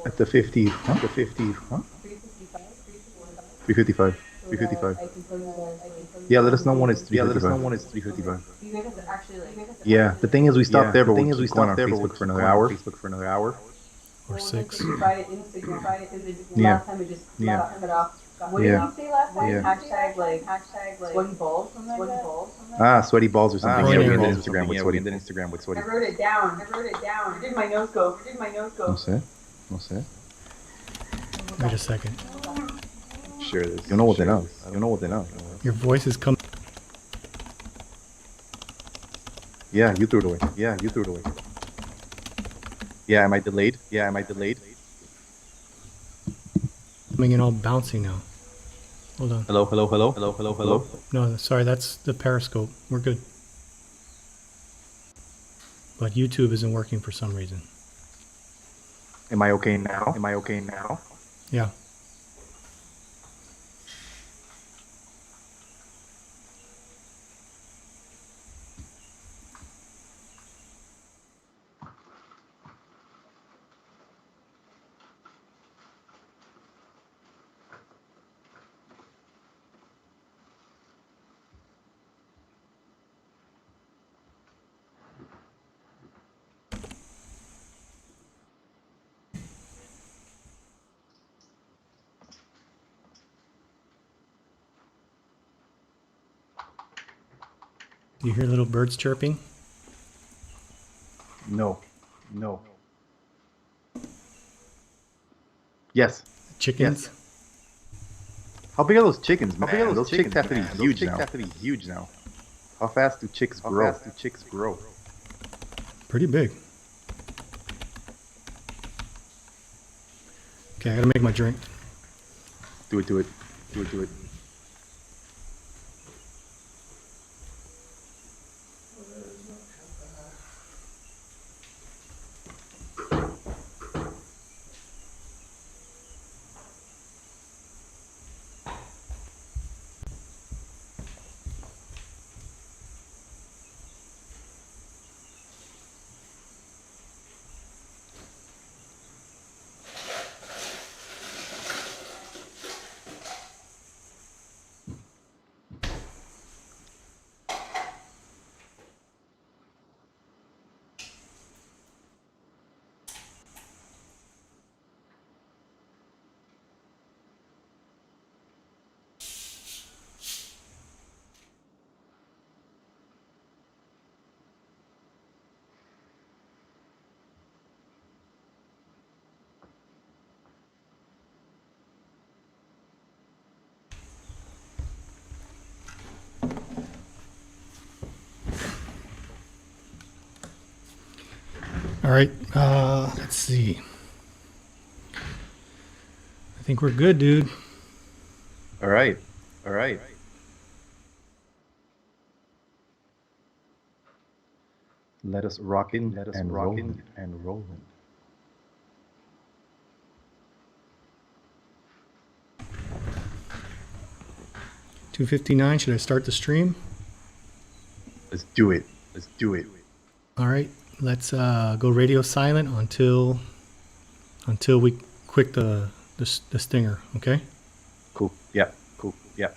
At the 50, huh? The 50, huh? 355. 355. Yeah, let us know when it's 355. 355. Yeah, the thing is, we stopped Yeah, there, the but we'll thing is, we keep going stopped on there, but we'll Facebook for keep another going on hour. Facebook for another hour or 6. Yeah. Yeah. Yeah. Yeah. Ah, sweaty balls or something. Yeah, Groin we ended area. Instagram with sweaty balls. Sweaty. No sé. No sé. Wait a second. Share this. You know what they Share know. this. You know what they know. Your voice is coming. Yeah, you threw it away. Yeah, you threw it away. Yeah, am I delayed? Yeah, am I delayed? Coming in all bouncy now. Hold on. Hello, hello, hello, Hello, hello, hello. hello. No, sorry, that's the Periscope. We're good. But YouTube isn't working for some reason. Am I okay now? Am I okay now? Yeah. Do you hear little birds chirping? No. No. Yes. Chickens? How big are those chickens, man? How big are Those chicks have to be huge now. have to be huge now. How fast do chicks How grow? fast do chicks grow? Pretty big. Okay, I gotta make my drink. Do it, do it. Do it, do it. All right, let's see. I think we're good, dude. All right. All right. Let us rockin' Let us and rockin' rollin'. and rollin'. 2:59. Should I start the stream? Let's do it. Let's do it. All right, let's go radio silent until we quit the stinger. Okay. Cool. Yeah. Cool. Yeah.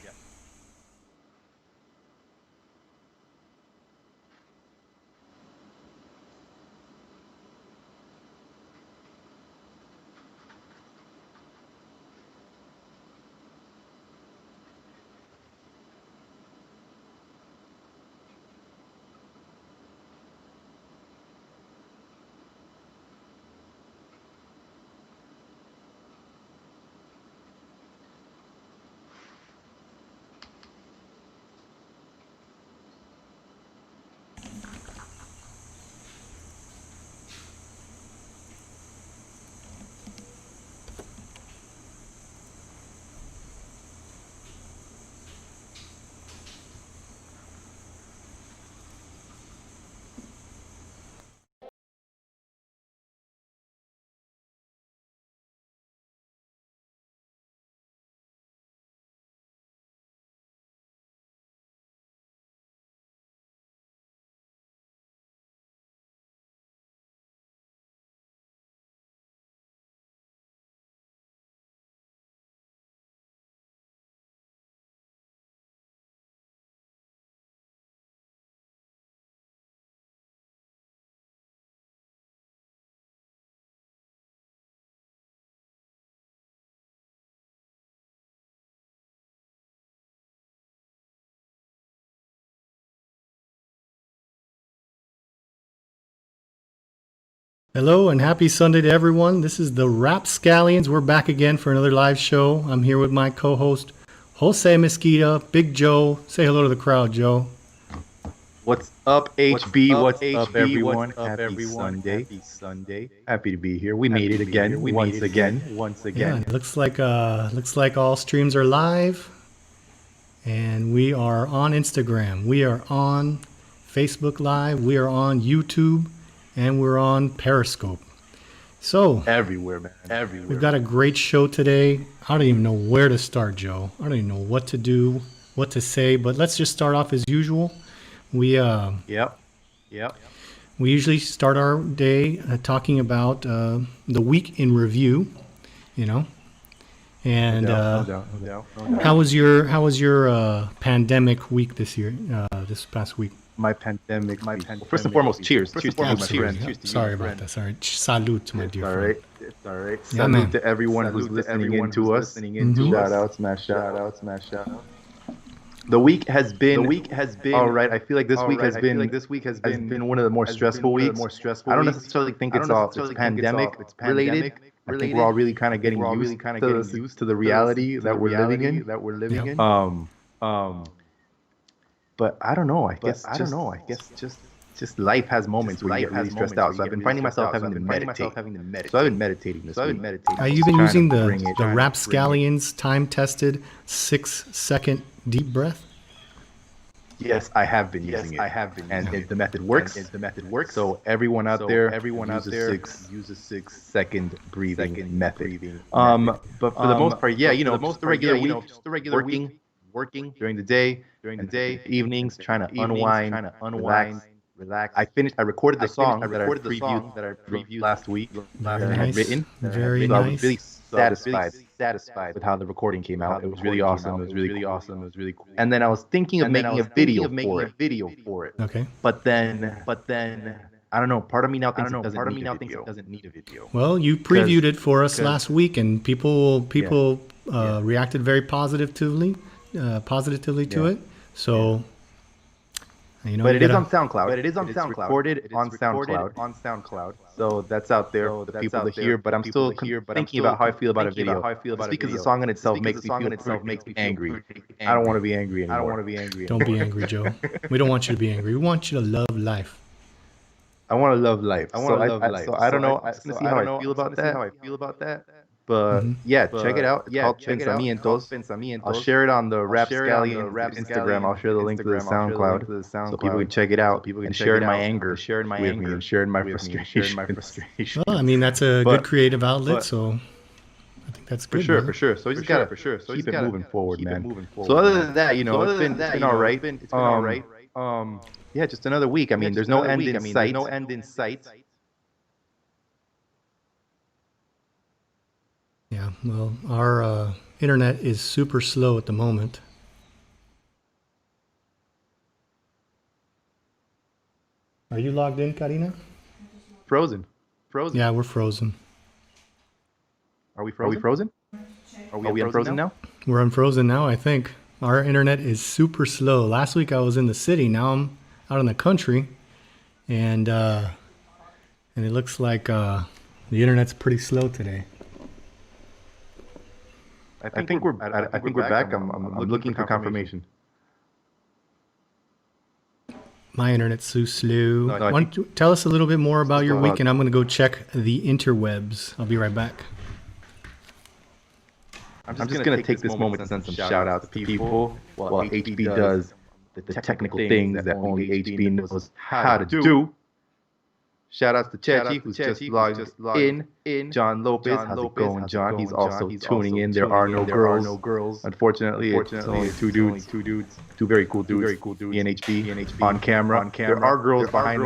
Hello and happy Sunday to everyone. This is the Rapscallions. We're back again for another live show. I'm here with my co-host, Jose Mesquita, Big Joe. Say hello to the crowd, Joe. What's up, HB? What's up, everyone? Happy Sunday. Happy Sunday. Happy to be here. We made it again. Once again. Yeah, it looks like all streams are live, and we are on Instagram. We are on Facebook Live. We are on YouTube, and we're on Periscope. So everywhere, man. Everywhere. We've got a great show today. I don't even know where to start, Joe. I don't even know what to do, what to say, but let's just start off as usual. We Yep. We usually start our day talking about the week in review, you know. And No doubt. how was your pandemic week this year? This past week. My pandemic. First and foremost, cheers. Cheers to you, my friend. Cheers to you, Sorry my about friend. that. Sorry. Salute, my dear friend. It's all right. Yeah, man. Salute to everyone who's listening in to us. Shout outs. The week has been all right. I feel like this week has been one of the more stressful weeks. I don't necessarily think it's pandemic related. I think we're all really kind of getting used to the reality that we're living in. But I don't know. I guess just life has moments where you get really stressed out. So I've been finding myself having to meditate. So I've been meditating this week. Are you been using the Trying to Rapscallions time-tested 6-second deep breath? Yes, I have been using it. And the method works. So everyone out there, use a 6-second breathing method. But for the most part, yeah, just the regular week, working during the day, evenings, trying to unwind, relax. I recorded the song that I previewed last week. Very that I had nice. written. Very So I was nice. really satisfied with how the recording came out. It was really awesome. It was really awesome. It was really cool. And then I was thinking of making a video for it. Okay. But then I don't know. Part of me now thinks it doesn't need a video. Well, you previewed it for us last week, and people reacted very positively to it. So, But it is on SoundCloud. It's recorded on SoundCloud. So that's out there for the people to hear. But I'm still thinking about how I feel about a video. Just because the song in itself makes me angry. I don't want to be angry anymore. Don't be angry, Joe. We don't want you to be angry. We want you to love life. I want to love life. So I don't know. I'm just gonna see how I feel about that. But yeah, check it out. It's called Pensamientos. I'll share it on the Rapscallion Instagram. I'll share the link to the SoundCloud so people can check it out and share in my anger with me and share in my frustration. Well, I mean, that's a good creative outlet, so I think that's good. For sure. So we just gotta keep it moving forward, man. So other than that, it's been all right. Yeah, just another week. I mean, there's no end in sight. Yeah, well, our internet is super slow at the moment. Are you logged in, Karina? Frozen. Yeah, we're frozen. Are we frozen? Are we unfrozen now? We're unfrozen now, I think. Our internet is super slow. Last week I was in the city. Now I'm out in the country, and it looks like the internet's pretty slow today. I think we're back. I'm looking for confirmation. My internet's so slow. Why don't you tell us a little bit more about your week, and I'm going to go check the interwebs. I'll be right back. I'm just going to take this moment to send some shout outs to people while HB does the technical things that only HB knows how to do. Shout outs to Chechi, who's just logged in. John Lopez, how's it going, John? He's also tuning in. There are no girls. Unfortunately, it's only two dudes. Two very cool dudes. E and HB on camera. There are girls behind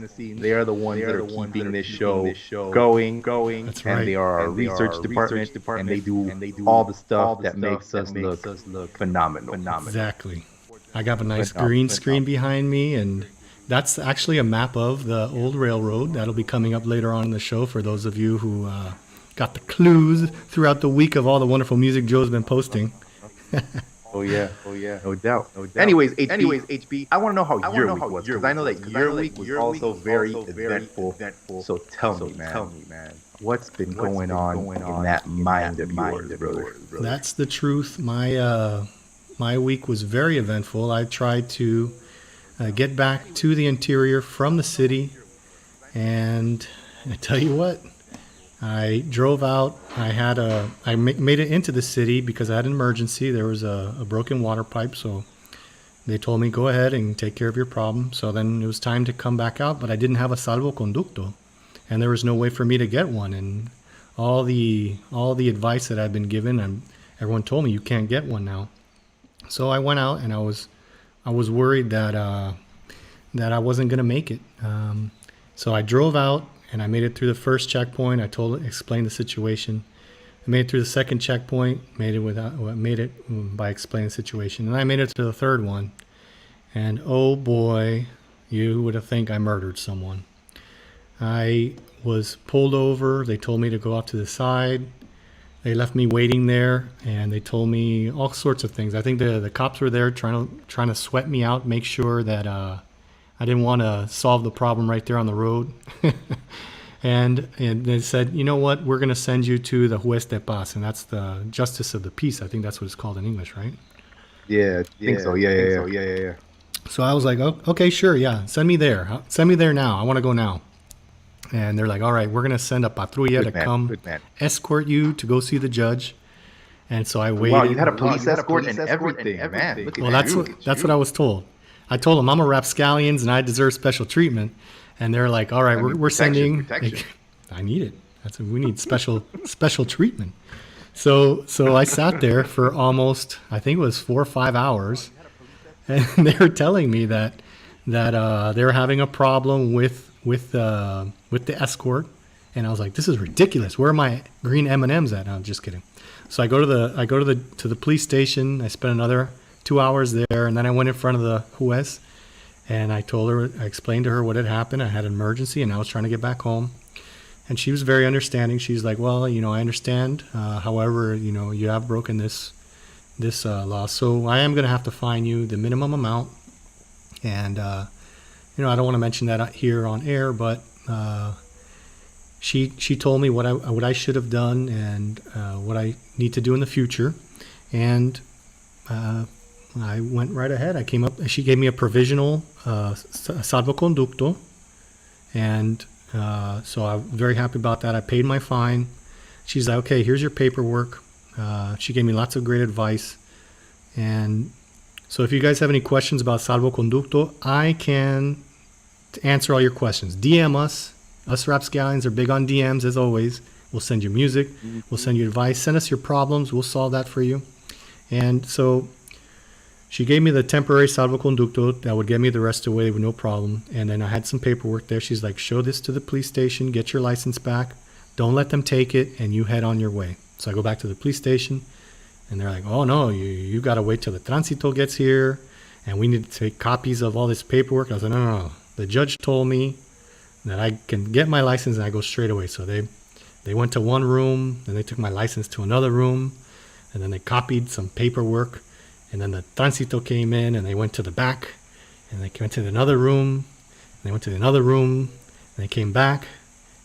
the scenes. They are the ones that are keeping this show going. That's right. And they are our research department. And they do all the stuff that makes us look phenomenal. Exactly. I got a nice green screen behind me, and that's actually a map of the old railroad. That'll be coming up later on in the show for those of you who got the clues throughout the week of all the wonderful music Joe's been posting. Oh yeah, no doubt. Anyways, HB, I want to know how your week was because I know that your week was also very eventful. So tell me, man, what's been going on in that mind of yours, brother? That's the truth. My week was very eventful. I tried to get back to the interior from the city, and I tell you what, I drove out. I made it into the city because I had an emergency. There was a broken water pipe, so they told me go ahead and take care of your problem. So then it was time to come back out, but I didn't have a salvoconducto, and there was no way for me to get one. And all the advice that I've been given, and everyone told me you can't get one now. So I went out, and I was worried that I wasn't gonna make it. So I drove out, and I made it through the first checkpoint. I explained the situation. I made it through the second checkpoint. Made it by explaining the situation, and I made it to the third one. And oh boy, you would have think I murdered someone. I was pulled over. They told me to go off to the side. They left me waiting there, and they told me all sorts of things. I think the cops were there trying to sweat me out, make sure that I didn't want to solve the problem right there on the road. and they said, you know what, we're going to send you to the juez de paz, and that's the justice of the peace. I think that's what it's called in English, right? Yeah, I think so. Yeah. So I was like, oh, okay, sure, yeah, send me there. Send me there now. I want to go now. And they're like, all right, we're going to send a patrulla to come escort you to go see the judge. And so I waited. Wow, you had a police escort and everything, man. Look at well, that's what I was told. I told them I'm a rapscallions and I deserve special treatment. And they're like, all right, we're sending. Protection. I need it. We need special treatment. So I sat there for almost, I think it was 4 or 5 hours. And they were telling me that they're having a problem with the escort, and I was like, this is ridiculous. Where are my green M&Ms at? No, I'm just kidding. So I go to the police station. I spent another 2 hours there, and then I went in front of the juez, and I explained to her what had happened. I had an emergency, and I was trying to get back home, and she was very understanding. She's like, well, I understand. However, you have broken this law, so I am going to have to fine you the minimum amount, and I don't want to mention that here on air, but she told me what I should have done and what I need to do in the future, and I went right ahead. I came up. She gave me a provisional salvoconducto, and so I'm very happy about that. I paid my fine. She's like, okay, here's your paperwork. She gave me lots of great advice, and so if you guys have any questions about salvoconducto, I can answer all your questions. DM us. Us rapscallions are big on DMs, as always. We'll send you music. We'll send you advice. Send us your problems. We'll solve that for you. And so she gave me the temporary salvoconducto that would get me the rest of the way with no problem. And then I had some paperwork there. She's like, show this to the police station. Get your license back. Don't let them take it, and you head on your way. So I go back to the police station, and they're like, oh, no, you got to wait till the transito gets here, and we need to take copies of all this paperwork. I was like, no. The judge told me that I can get my license and I go straight away. So they went to one room, then they took my license to another room, and then they copied some paperwork, and then the transito came in, and they went to the back, and they went to another room, and they went to another room, and they came back.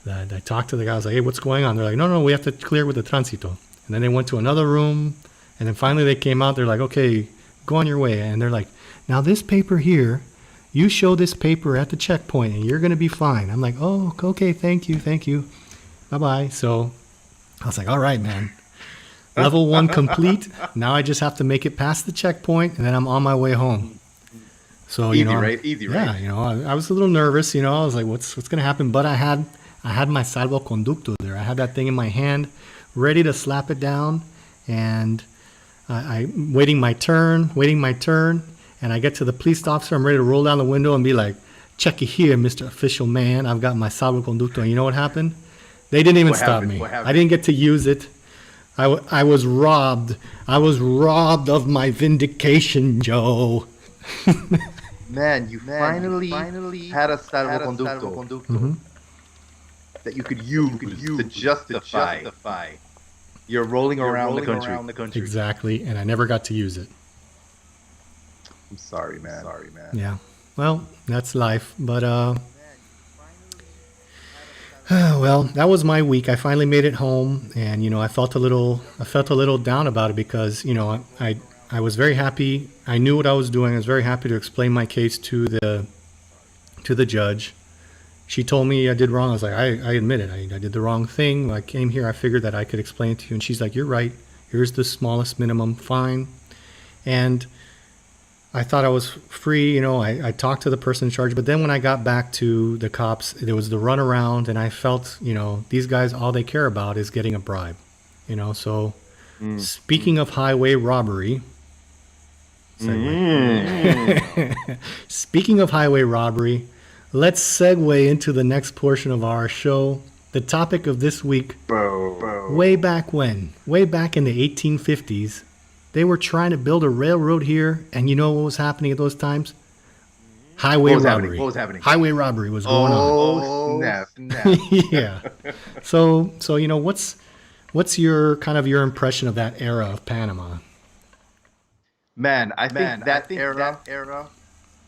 I talked to the guy. I was like, hey, what's going on? They're like, no, we have to clear with the transito. And then they went to another room, and then finally they came out. They're like, okay, go on your way. And they're like, now this paper here, you show this paper at the checkpoint and you're going to be fine. I'm like, oh, okay, thank you. Bye-bye. So I was like, all right, man. Level 1 complete. Now I just have to make it past the checkpoint, and then I'm on my way home. So, Easy, right? Yeah, I was a little nervous, I was like, what's going to happen? But I had my salvoconducto there. I had that thing in my hand, ready to slap it down, and I waiting my turn, and I get to the police officer. I'm ready to roll down the window and be like, check it here, Mr. Official Man. I've got my salvoconducto. And you know what happened? They didn't even stop me. I didn't get to use it. I was robbed. I was robbed of my vindication, Joe. Man, you finally had a salvoconducto that you could use to justify your rolling around the country. Exactly, and I never got to use it. I'm sorry, man. Yeah. Well, that's life. But well, that was my week. I finally made it home, and I felt a little down about it because I was very happy. I knew what I was doing. I was very happy to explain my case to the judge. She told me I did wrong. I was like, I admit it. I did the wrong thing. I came here. I figured that I could explain it to you. And she's like, you're right. Here's the smallest minimum fine. And I thought I was free. I talked to the person in charge. But then when I got back to the cops, there was the runaround. And I felt, these guys, all they care about is getting a bribe. So speaking of highway robbery. Speaking of highway robbery, let's segue into the next portion of our show. The topic of this week, way back in the 1850s, they were trying to build a railroad here, and you know what was happening at those times? Highway robbery. What was happening? Highway robbery was going on. Oh, snap. Yeah. So what's your impression of that era of Panama? Man, I think that era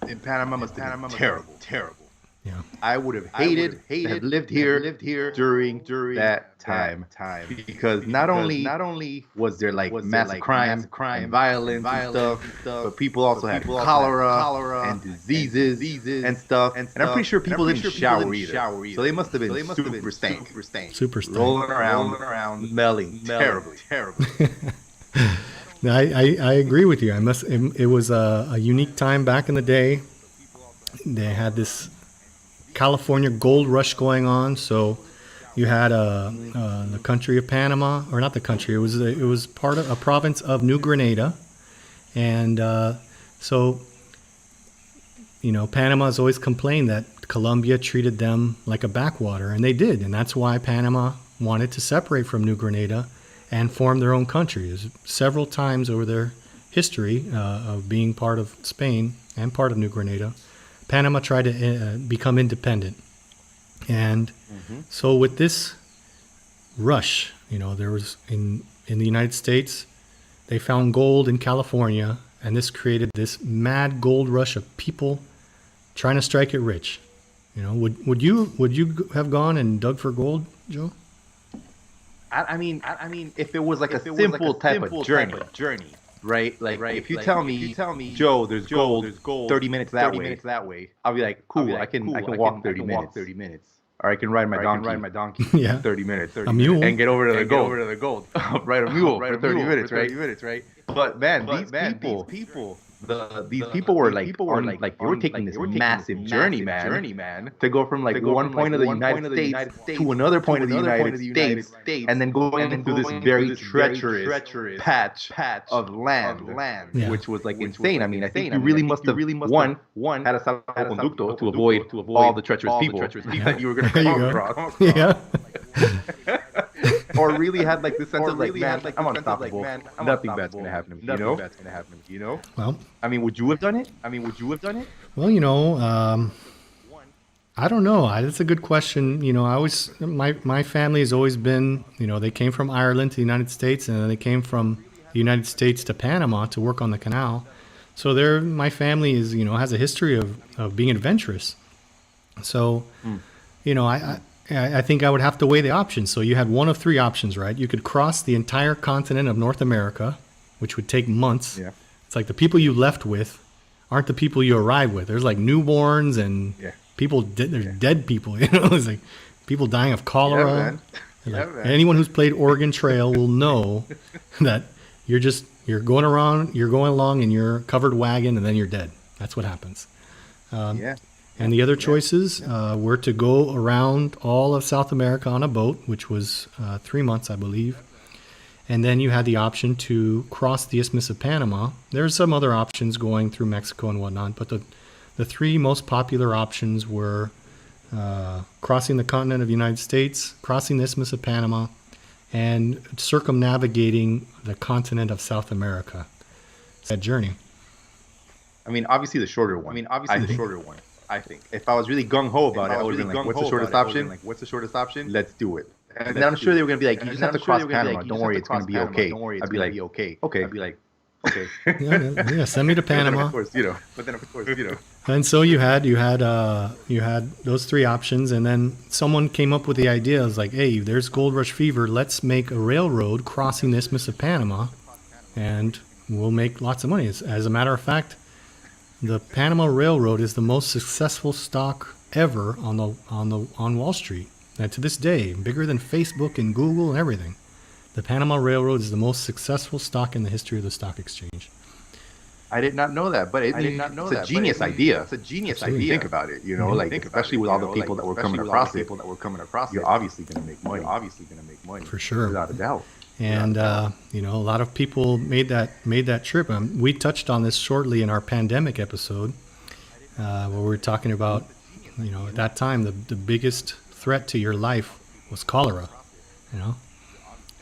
in Panama must have been terrible. Yeah. I would have hated to have lived here during that time because not only was there like massive crime and violence and stuff, but people also had cholera and diseases and stuff. And I'm pretty sure people didn't shower either. So they must have been super stank. Super stank. Rolling around, smelling terribly. I agree with you. It was a unique time back in the day. They had this California gold rush going on, so you had the country of Panama, or not the country. It was part of a province of New Grenada, and so Panama's always complained that Colombia treated them like a backwater, and they did, and that's why Panama wanted to separate from New Grenada and form their own country. There's several times over their history of being part of Spain and part of New Grenada, Panama tried to become independent. And so with this rush, there was in the United States, they found gold in California, and this created this mad gold rush of people trying to strike it rich. Would you have gone and dug for gold, Joe? I mean, if it was like a simple type of journey, right? Like, if you tell me, Joe, there's gold 30 minutes that way, I'll be like, cool, I can walk 30 minutes. Or I can ride my donkey 30 minutes. A mule. And get over to the gold. Ride a mule for 30 minutes, right? But man, these people were like they were taking this massive journey, man, to go from like one point of the United States to another point of the United States, and then going into this very treacherous patch of land, which was like insane. I mean, I think you really must have one had a salvoconducto to avoid all the treacherous people that you were going to come across. Yeah. Or really had like this sense of like, man, I'm unstoppable. Nothing bad's gonna happen to me, you know? Well, I mean, would you have done it? Well, I don't know. That's a good question. My family has always been, they came from Ireland to the United States, and then they came from the United States to Panama to work on the canal. So my family is, has a history of being adventurous. So, I think I would have to weigh the options. So you had one of three options, right? You could cross the entire continent of North America, which would take months. Yeah. It's like the people you left with aren't the people you arrived with. There's like newborns and people. There's dead people. It's like people dying of cholera. Man. Anyone who's played Oregon Trail will know that you're going along in your covered wagon, and then you're dead. That's what happens. And the other choices were to go around all of South America on a boat, which was 3 months, I believe. And then you had the option to cross the Isthmus of Panama. There's some other options going through Mexico and whatnot, but the three most popular options were crossing the continent of the United States, crossing the Isthmus of Panama, and circumnavigating the continent of South America. It's that journey. I mean, obviously the shorter one. I think if I was really gung ho about it, I would have been like, "What's the shortest option? Let's do it." And then I'm sure they were gonna be like, "You just have to cross Panama. Don't worry, it's gonna be okay." I'd be like, "Okay." Okay. Yeah, send me to Panama. But then of course, And so you had those three options, and then someone came up with the idea. It was like, hey, there's gold rush fever. Let's make a railroad crossing the Isthmus of Panama, and we'll make lots of money. As a matter of fact, the Panama Railroad is the most successful stock ever on Wall Street, and to this day, bigger than Facebook and Google and everything. The Panama Railroad is the most successful stock in the history of the stock exchange. I did not know that, but it's a genius idea. It's a genius idea. Think about it, like especially with all the people that were coming across it. You're obviously going to make money. For sure, without a doubt. And a lot of people made that trip. We touched on this shortly in our pandemic episode, where we were talking about, at that time the biggest threat to your life was cholera.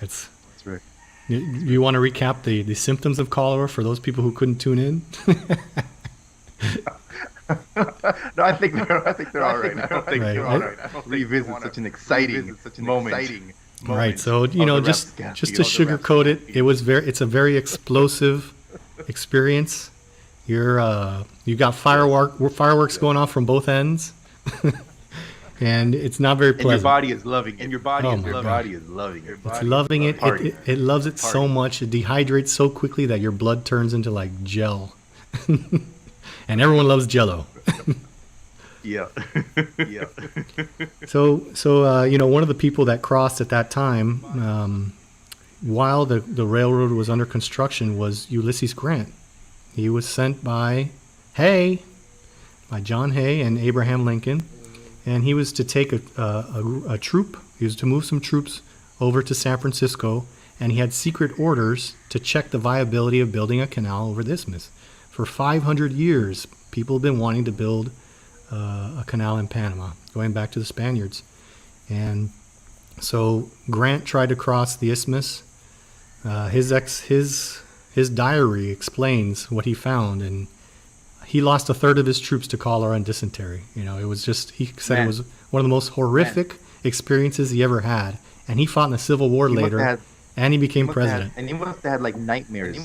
That's right. You want to recap the symptoms of cholera for those people who couldn't tune in? No, I think they're all right. I don't think they're all right. I don't revisit such an exciting moment. Right. So just to sugarcoat it, it's a very explosive experience. You got fireworks going off from both ends. And it's not very pleasant. And your body is loving it. It's loving it. It loves it so much. It dehydrates so quickly that your blood turns into like gel. And everyone loves Jello. Yeah. So one of the people that crossed at that time, while the railroad was under construction, was Ulysses Grant. He was sent by John Hay and Abraham Lincoln. And he was to take a troop. He was to move some troops over to San Francisco, and he had secret orders to check the viability of building a canal over the isthmus. For 500 years, people have been wanting to build a canal in Panama, going back to the Spaniards. And so Grant tried to cross the isthmus. His diary explains what he found, and he lost a third of his troops to cholera and dysentery. It was just, he said it was one of the most horrific experiences he ever had. And he fought in the Civil War later, and he became president. And he must have had like nightmares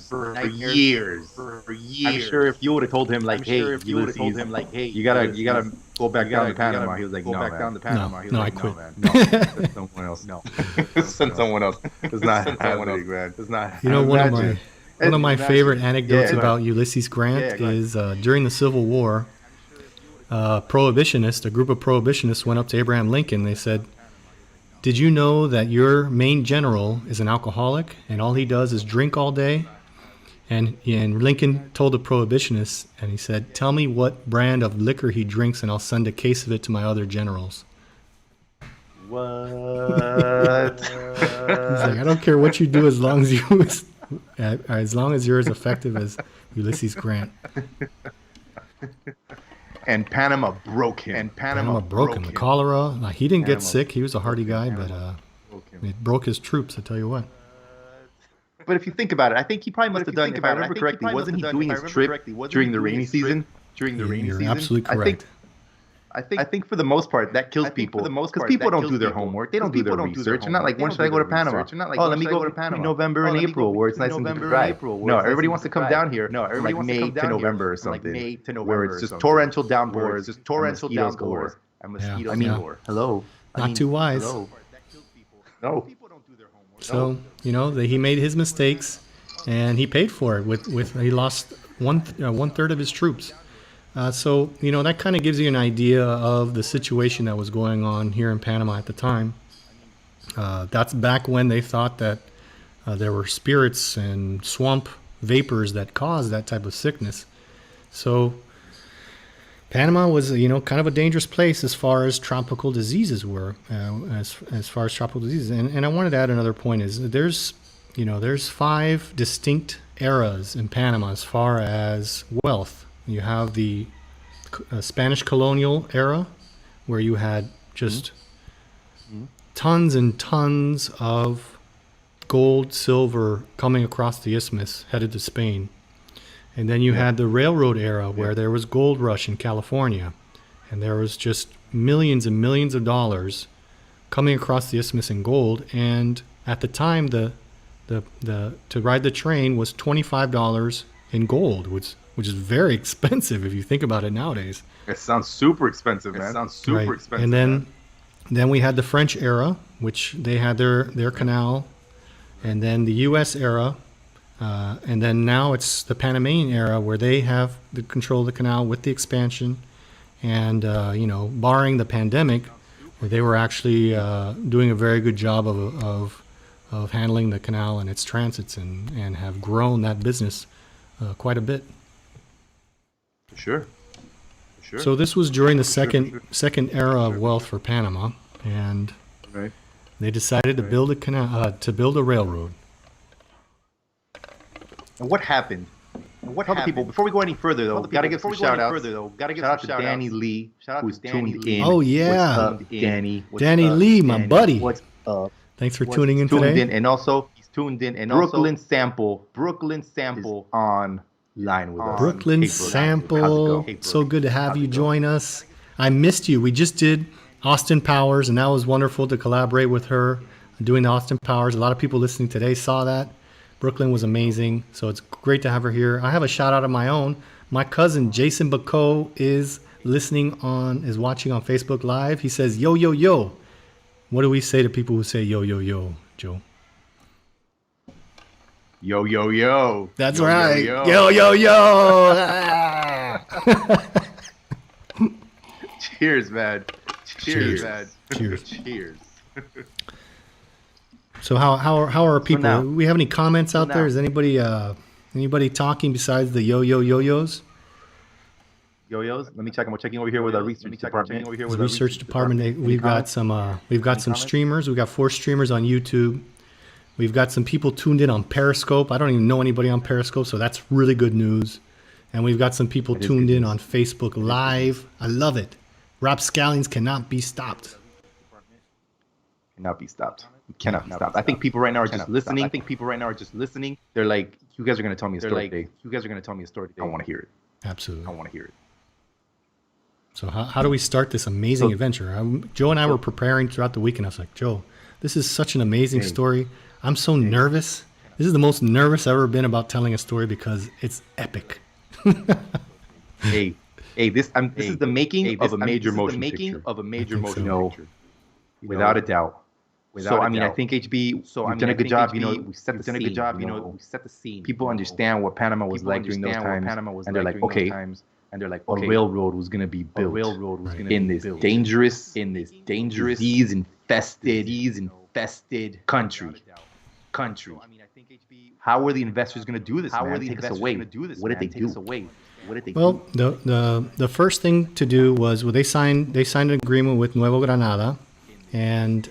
for years. I'm sure if you would have told him like, hey, Ulysses, you gotta go back down to Panama. He was like, no, man. I quit. No, that's someone else. No, send someone else. It's not happening, man. It's not. One of my favorite anecdotes about Ulysses Grant is during the Civil War, a group of prohibitionists went up to Abraham Lincoln. They said, did you know that your main general is an alcoholic and all he does is drink all day? And Lincoln told the prohibitionists, and he said, tell me what brand of liquor he drinks and I'll send a case of it to my other generals. What? He's like, I don't care what you do as long as you're as effective as Ulysses Grant. And Panama broke him. Panama broke him. The cholera. He didn't get sick. He was a hardy guy, but it broke his troops, I tell you what. But if you think about it, I think he probably must have done, if I remember correctly, wasn't he doing his trip during the rainy season? You're absolutely correct. I think for the most part that kills people because people don't do their homework. They don't do their research. And not like, when should I go to Panama? Oh, let me go to November and April where it's nice and dry. No, everybody wants to come down here like May to November or something, where it's just torrential downpours, and mosquitoes galore. Hello. Not too wise. No. So he made his mistakes, and he paid for it. He lost one third of his troops. So that kind of gives you an idea of the situation that was going on here in Panama at the time. That's back when they thought that there were spirits and swamp vapors that caused that type of sickness. So Panama was, kind of a dangerous place as far as tropical diseases were. As far as tropical diseases, and I wanted to add another point is there's 5 distinct eras in Panama as far as wealth. You have the Spanish colonial era, where you had just tons and tons of gold, silver coming across the isthmus headed to Spain. And then you had the railroad era, where there was gold rush in California. And there was just millions and millions of dollars coming across the isthmus in gold. And at the time, the to ride the train was $25 in gold, which is very expensive if you think about it nowadays. It sounds super expensive, man. It sounds super Right. expensive. And man. then we had the French era, which they had their canal, and then the U.S. era, and then now it's the Panamanian era where they have the control of the canal with the expansion, and barring the pandemic, they were actually doing a very good job of handling the canal and its transits, and have grown that business quite a bit. For sure. So this was during the second era of wealth for Panama, and Right. they decided to build a canal, to build a railroad. And what happened? People, before we go any further, though, gotta give some shout outs. Shout out to Danny Lee, who's tuned in. Oh, yeah. What's up, Danny? Danny Lee, my buddy. What's up? Thanks for tuning in Tuned today. in, and also he's tuned in, and Brooklyn Sample is on line with us. Brooklyn Hey, Brooklyn. Sample, How's it go? so good to have you join us. I missed you. We just did Austin Powers, and that was wonderful to collaborate with her doing the Austin Powers. A lot of people listening today saw that. Brooklyn was amazing, so it's great to have her here. I have a shout out of my own. My cousin Jason Bacot is watching on Facebook Live. He says, "Yo, yo, yo." What do we say to people who say "yo, yo, yo," Joe? Yo, yo, yo. That's Yo, right. Yo, Yo, yo, yo. Ah. Cheers, man. Cheers. Man. Cheers. Cheers. So how are people? now- Do we have any comments out now- there? Is anybody talking besides the yo yo yo-yos? Yo-yos. Let me check. I'm checking over here with our research department. The research department. We've got some comments? streamers. We've got 4 streamers on YouTube. We've got some people tuned in on Periscope. I don't even know anybody on Periscope, so that's really good news. And we've got some people That is tuned good in news. on Facebook Live. I love it. Rapscallions cannot be stopped. Cannot be stopped. Cannot be stopped. I think people right now are just listening. They're like, "You guys are gonna tell me a story today. I want to hear it. Absolutely. I want to hear it." So how do we start this amazing adventure? Joe and I were preparing throughout the week, and I was like, Joe, this is such an amazing story. I'm so nervous. This is the most nervous I've ever been about telling a story because it's epic. Hey, this is the making of a major motion picture. Without a doubt. I think HB, we've done a good job. We set the scene. People understand what Panama was like during those times, and they're like, okay, a railroad was gonna be built in this dangerous, disease-infested country. How were the investors gonna do this? Man? Take us away. What did they do? Well, the first thing to do was they signed an agreement with Nuevo Granada, and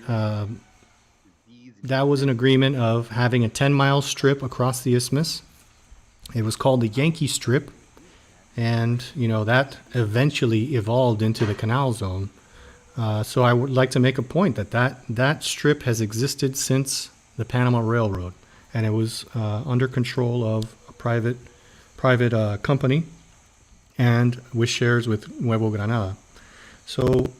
that was an agreement of having a 10-mile strip across the isthmus. It was called the Yankee Strip, and that eventually evolved into the Canal Zone. So I would like to make a point that strip has existed since the Panama Railroad, and it was under control of a private company, and with shares with Nuevo Granada. So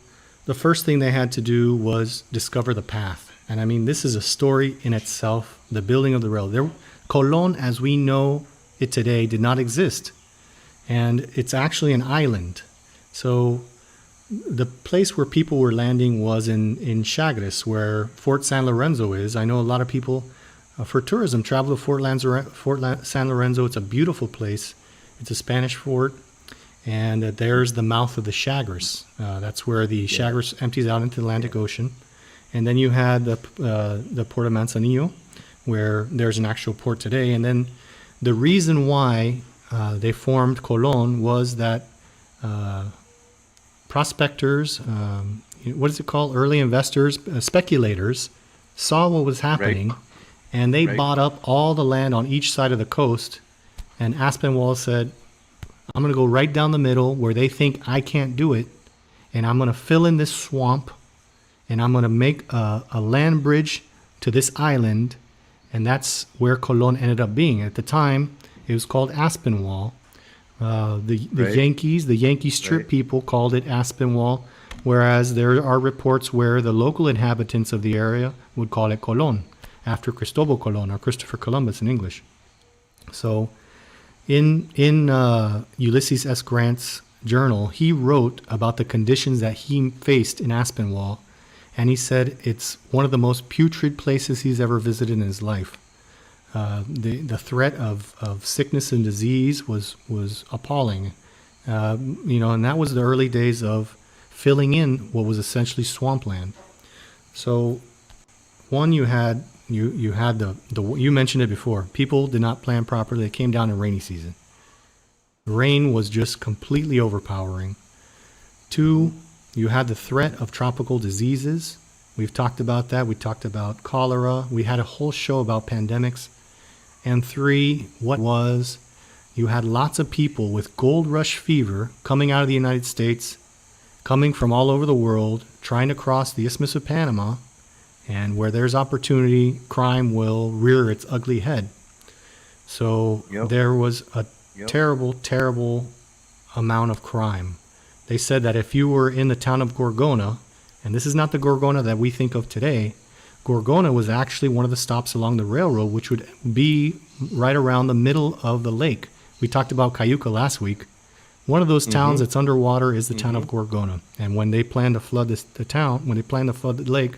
the first thing they had to do was discover the path. And I mean, this is a story in itself, the building of the railroad. Colon, as we know it today, did not exist. And it's actually an island. So the place where people were landing was in Chagres, where Fort San Lorenzo is. I know a lot of people for tourism travel to Fort San Lorenzo. It's a beautiful place. It's a Spanish fort. And there's the mouth of the Chagres. That's where the Chagres empties out into the Atlantic Ocean. And then you had the Port of Manzanillo, where there's an actual port today. And then the reason why they formed Colon was that prospectors, what is it called? Early investors, speculators, saw what was happening, and they bought up all the land on each side of the coast. And Aspinwall said, I'm going to go right down the middle where they think I can't do it, and I'm going to fill in this swamp, and I'm going to make a land bridge to this island, and that's where Colon ended up being. At the time, it was called Aspinwall. The Yankees, the Yankee Strip people called it Aspinwall, whereas there are reports where the local inhabitants of the area would call it Colon. after Cristobal Colon, or Christopher Columbus in English. So in Ulysses S. Grant's journal, he wrote about the conditions that he faced in Aspinwall, and he said it's one of the most putrid places he's ever visited in his life. The threat of sickness and disease was appalling. And that was the early days of filling in what was essentially swampland. So, one, you had you mentioned it before. People did not plan properly. They came down in rainy season. Rain was just completely overpowering. Two, you had the threat of tropical diseases. We've talked about that. We talked about cholera. We had a whole show about pandemics. And three, you had lots of people with gold rush fever coming out of the United States, coming from all over the world, trying to cross the Isthmus of Panama, and where there's opportunity, crime will rear its ugly head. So there was a terrible, terrible amount of crime. They said that if you were in the town of Gorgona, and this is not the Gorgona that we think of today, Gorgona was actually one of the stops along the railroad, which would be right around the middle of the lake. We talked about Cayuca last week. One of those towns that's underwater is the town of Gorgona. And when they planned to flood when they planned to flood the lake,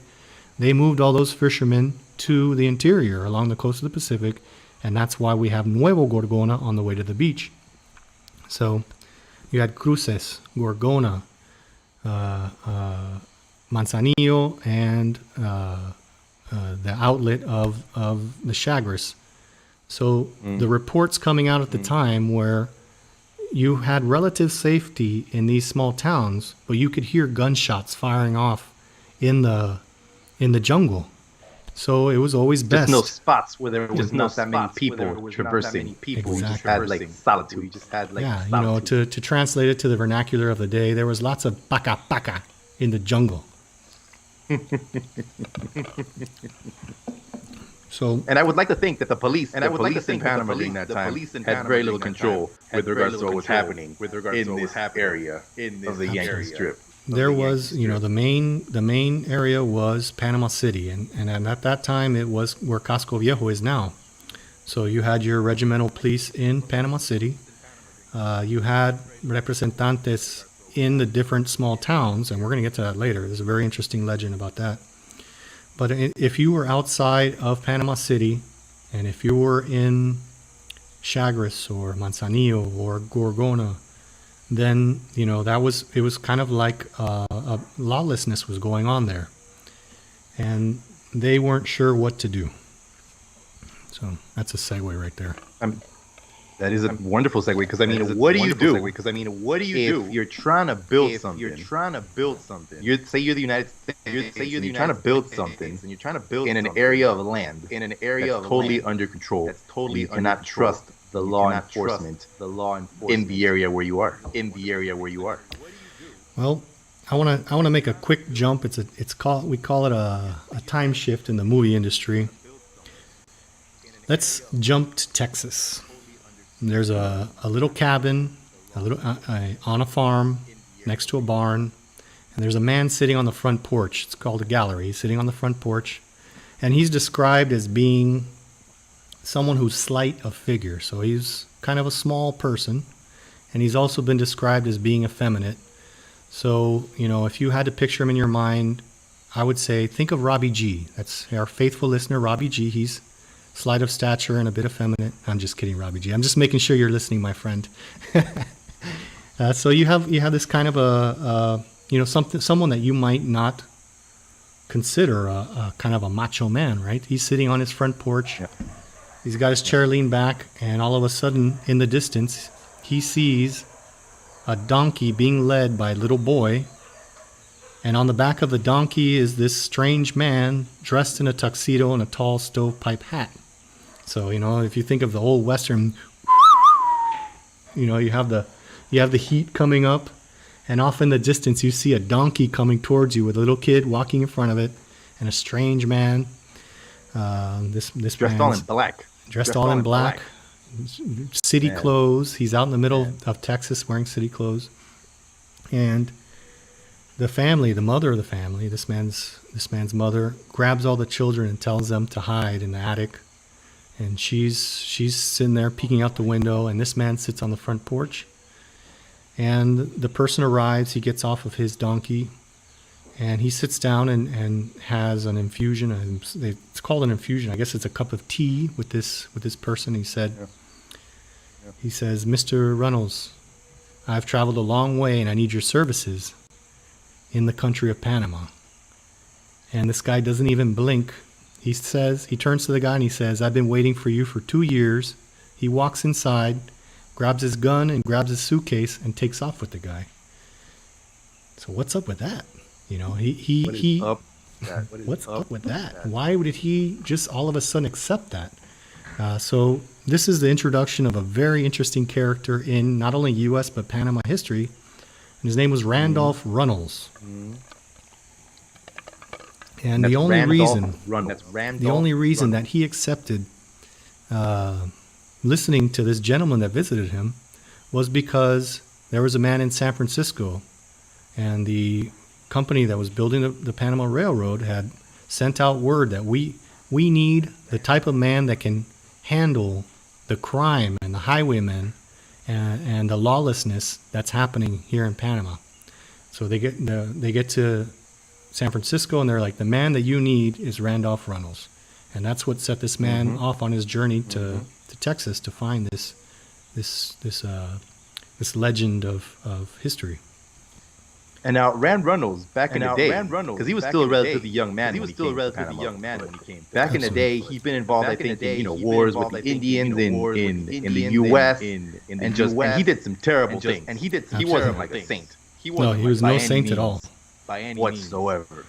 they moved all those fishermen to the interior along the coast of the Pacific, and that's why we have Nuevo Gorgona on the way to the beach. So you had Cruces, Gorgona, Manzanillo, and the outlet of the Chagres. So the reports coming out at the time where you had relative safety in these small towns, but you could hear gunshots firing off in the jungle. So it was always best. Just no spots where there was not that many people traversing. Exactly. You just had like solitude. You just had like solitude. To translate it to the vernacular of the day, there was lots of paca paca in the jungle. So, and I would like to think that the police in Panama during that time had very little control with regards to what was happening in this area of the Yankee Strip. There was, the main area was Panama City, and at that time it was where Casco Viejo is now. So you had your regimental police in Panama City. You had representantes in the different small towns, and we're going to get to that later. There's a very interesting legend about that. But if you were outside of Panama City, and if you were in Chagres or Manzanillo or Gorgona, then it was kind of like a lawlessness was going on there, and they weren't sure what to do. So that's a segue right there. That is a wonderful segue, because what do you do? If you're trying to build something? Say you're the United States. You're trying to build something in an area of land that's totally under control. You cannot trust the law enforcement in the area where you are. Well, I want to make a quick jump. We call it a time shift in the movie industry. Let's jump to Texas. There's a little cabin, on a farm next to a barn, and there's a man sitting on the front porch. It's called a gallery. He's sitting on the front porch, and he's described as being someone who's slight of figure. So he's kind of a small person, and he's also been described as being effeminate. So, if you had to picture him in your mind, I would say think of Robbie G. That's our faithful listener, Robbie G. He's slight of stature and a bit effeminate. I'm just kidding, Robbie G. I'm just making sure you're listening, my friend. So you have this kind of someone that you might not consider a kind of a macho man, right? He's sitting on his front porch. Yeah. He's got his chair leaned back, and all of a sudden, in the distance, he sees a donkey being led by a little boy. And on the back of the donkey is this strange man dressed in a tuxedo and a tall stovepipe hat. So, if you think of the old Western, you have the heat coming up, and off in the distance you see a donkey coming towards you with a little kid walking in front of it, and a strange man. This dressed all in black. Dressed all in black. City clothes. He's out in the middle of Texas wearing city clothes. And the family, the mother of the family, this man's mother, grabs all the children and tells them to hide in the attic. And she's sitting there peeking out the window, and this man sits on the front porch. And the person arrives. He gets off of his donkey, and he sits down and has an infusion. It's called an infusion. I guess it's a cup of tea with this person. He said, he says, "Mr. Runnels, I've traveled a long way, and I need your services in the country of Panama." And this guy doesn't even blink. He turns to the guy and he says, "I've been waiting for you for 2 years." He walks inside, grabs his gun and grabs his suitcase and takes off with the guy. So what's up with that? You know, what's up with that? Why did he just all of a sudden accept that? So this is the introduction of a very interesting character in not only U.S. but Panama history. And his name was Randolph Runnels. And the only reason that he accepted listening to this gentleman that visited him was because there was a man in San Francisco, and the company that was building the Panama Railroad had sent out word that we need the type of man that can handle the crime and the highwaymen and the lawlessness that's happening here in Panama. So they get to San Francisco, and they're like, the man that you need is Randolph Runnels. And that's what set this man off on his journey to Texas to find this legend of history. And now Rand Runnels, back in the day, because he was still a relatively young man when he came. Back in the day, he's been involved, I think, in wars with the Indians in the U.S. and he did some terrible things. And he wasn't like a saint. He was no saint at all. Whatsoever.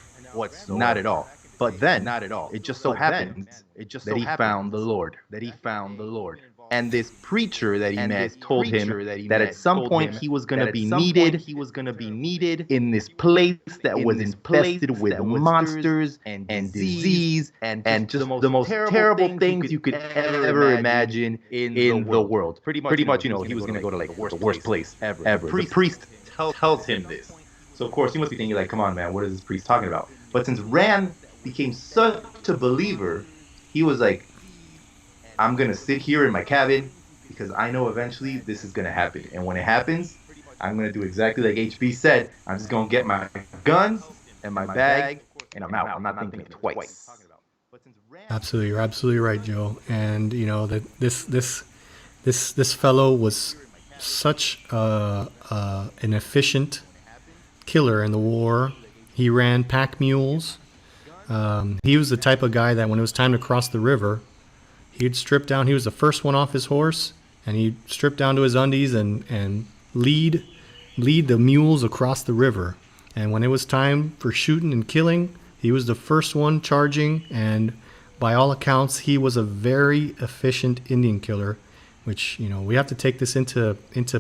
Not at all. But then, it just so happens that he found the Lord. And this preacher that he met told him that at some point he was going to be needed in this place that was infested with monsters and disease and just the most terrible things you could ever imagine in the world. Pretty much, he was going to go to like the worst place ever. The priest tells him this. So of course he must be thinking like, come on, man, what is this priest talking about? But since Rand became such a believer, he was like, I'm going to sit here in my cabin because I know eventually this is going to happen. And when it happens, I'm going to do exactly like HB said. I'm just going to get my guns and my bag and I'm out. I'm not thinking twice. Absolutely. You're absolutely right, Joe. And, you know, that this fellow was such an efficient killer in the war. He ran pack mules. He was the type of guy that when it was time to cross the river, he'd strip down. He was the first one off his horse, and he'd strip down to his undies and lead the mules across the river. And when it was time for shooting and killing, he was the first one charging. And by all accounts, he was a very efficient Indian killer, which, you know, we have to take this into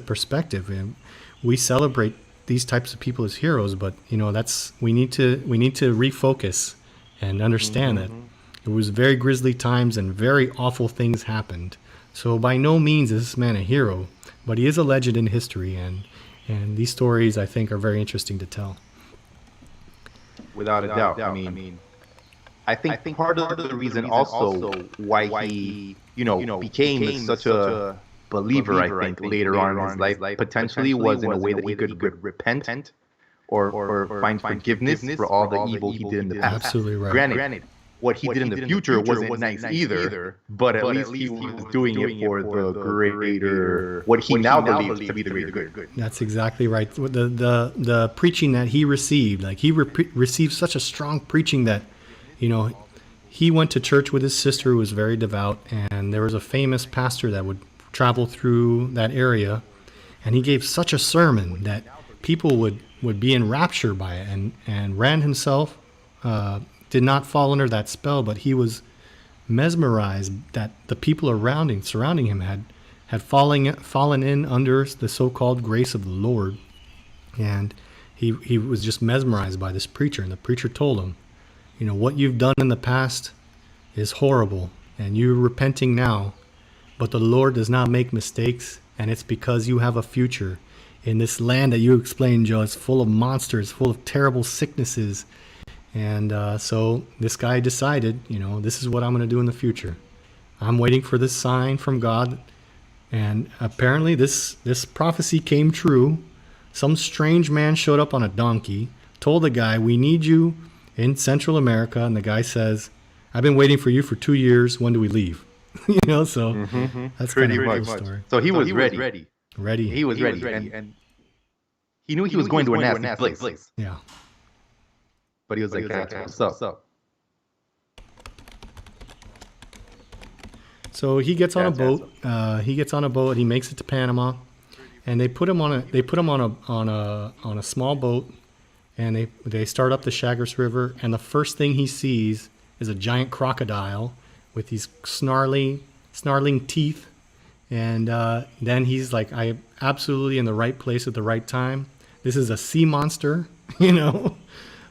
perspective. And we celebrate these types of people as heroes, but you know, we need to refocus and understand that it was very grisly times and very awful things happened. So by no means is this man a hero, but he is a legend in history, and these stories I think are very interesting to tell. Without a doubt. I mean, I think part of the reason also why he, became such a believer, I think, later on in his life, potentially was in a way that he could repent or find forgiveness for all the evil he did in the past. Absolutely right. Granted, what he did in the future wasn't nice either, but at least he was doing it for the greater, what he now believes to be the greater good. That's exactly right. The preaching that he received, like he received such a strong preaching that, he went to church with his sister who was very devout, and there was a famous pastor that would travel through that area, and he gave such a sermon that people would be enraptured by it, and Rand himself did not fall under that spell, but he was mesmerized that the people surrounding him had fallen in under the so-called grace of the Lord, and he was just mesmerized by this preacher. And the preacher told him, what you've done in the past is horrible, and you're repenting now, but the Lord does not make mistakes, and it's because you have a future in this land that you explained, Joe. It's full of monsters, full of terrible sicknesses. And so this guy decided, this is what I'm going to do in the future. I'm waiting for this sign from God. And apparently this prophecy came true. Some strange man showed up on a donkey, told the guy, we need you in Central America. And the guy says, I've been waiting for you for 2 years. When do we leave? So that's Pretty kind of much. the story. So he was ready. Ready. He was ready. And he knew he was going to a nasty place. Yeah. But he was like, what's up? So he gets on a boat. He gets on a boat. He makes it to Panama, and they put him on a small boat, and they start up the Chagres River. And the first thing he sees is a giant crocodile with these snarling teeth. And then he's like, I am absolutely in the right place at the right time. This is a sea monster,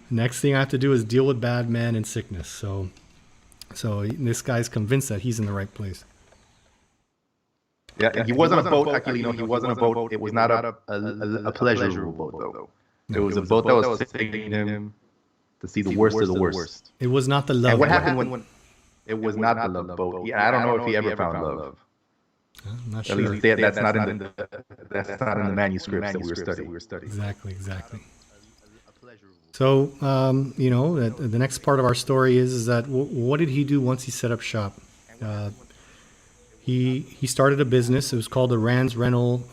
Next thing I have to do is deal with bad men and sickness. So this guy's convinced that he's in the right place. Yeah, and he wasn't a boat. Actually, he wasn't a boat. It was not a pleasurable boat, though. It was a boat that was taking him to see the worst of the worst. It was not the love. And what boat. happened when it was not the love boat? Yeah, I don't know if he ever found love. I'm not At sure. least that's not in the manuscripts that we were studying. Exactly. So, the next part of our story is that what did he do once he set up shop? He started a business. It was called the Randolph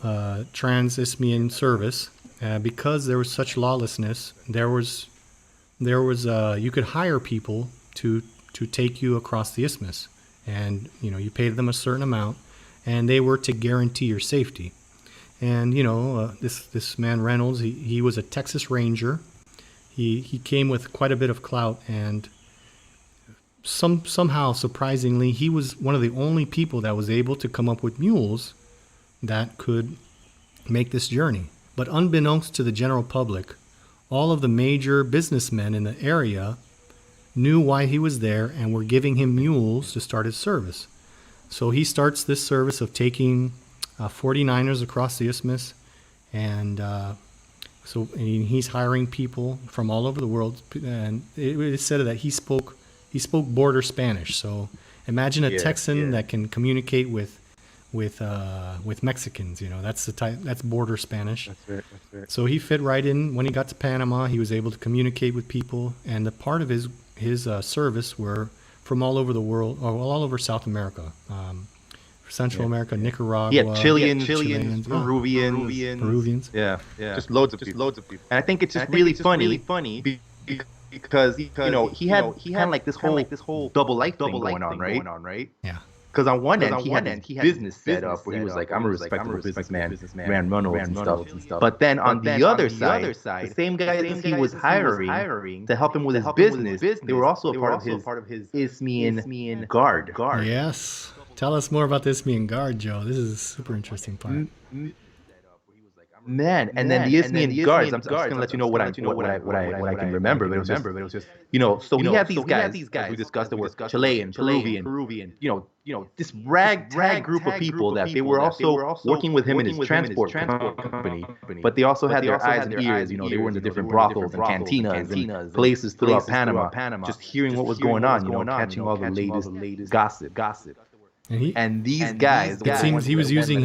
Trans-Isthmian Service. Because there was such lawlessness, there was you could hire people to take you across the isthmus, and you paid them a certain amount, and they were to guarantee your safety. And this man Reynolds, he was a Texas Ranger. He came with quite a bit of clout, and somehow, surprisingly, he was one of the only people that was able to come up with mules that could make this journey. But unbeknownst to the general public, all of the major businessmen in the area knew why he was there and were giving him mules to start his service. So he starts this service of taking 49ers across the isthmus, and he's hiring people from all over the world, and it is said that he spoke border Spanish. So imagine a Texan that can communicate with Mexicans. That's border Spanish. That's right. So he fit right in. When he got to Panama, he was able to communicate with people, and the part of his service were from all over the world, or all over South America, Central America, Nicaragua, Chileans, Peruvians. Yeah. Just loads of people. And I think it's just really funny because he had like this whole double life thing going on, right? Yeah. Because on one end, he had business set up where he was like, I'm a respectable businessman, ran Runnels and stuff. But then on the other side, the same guys he was hiring to help him with his business, they were also a part of his Isthmian guard. Yes. Tell us more about the Isthmian guard, Joe. This is a super interesting part. Man, and then the Isthmian guards. I'm just gonna let you know what I can remember. But it was just so we had these guys. As we discussed, there were Chilean, Peruvian. This ragtag group of people that they were also working with him in his transport company. But they also had their eyes and ears. They were in the different brothels and cantinas and places throughout Panama, just hearing what was going on. Catching all the latest gossip. And these guys, it seems he was using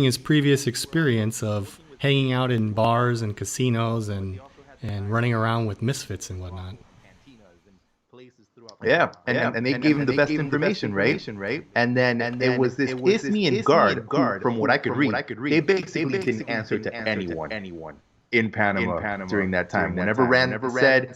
his previous experience of hanging out in bars and casinos and running around with misfits and whatnot. Yeah, and they gave him the best information, right? And then it was this Isthmian guard who, from what I could read, they basically didn't answer to anyone in Panama during that time. Whenever Rand said,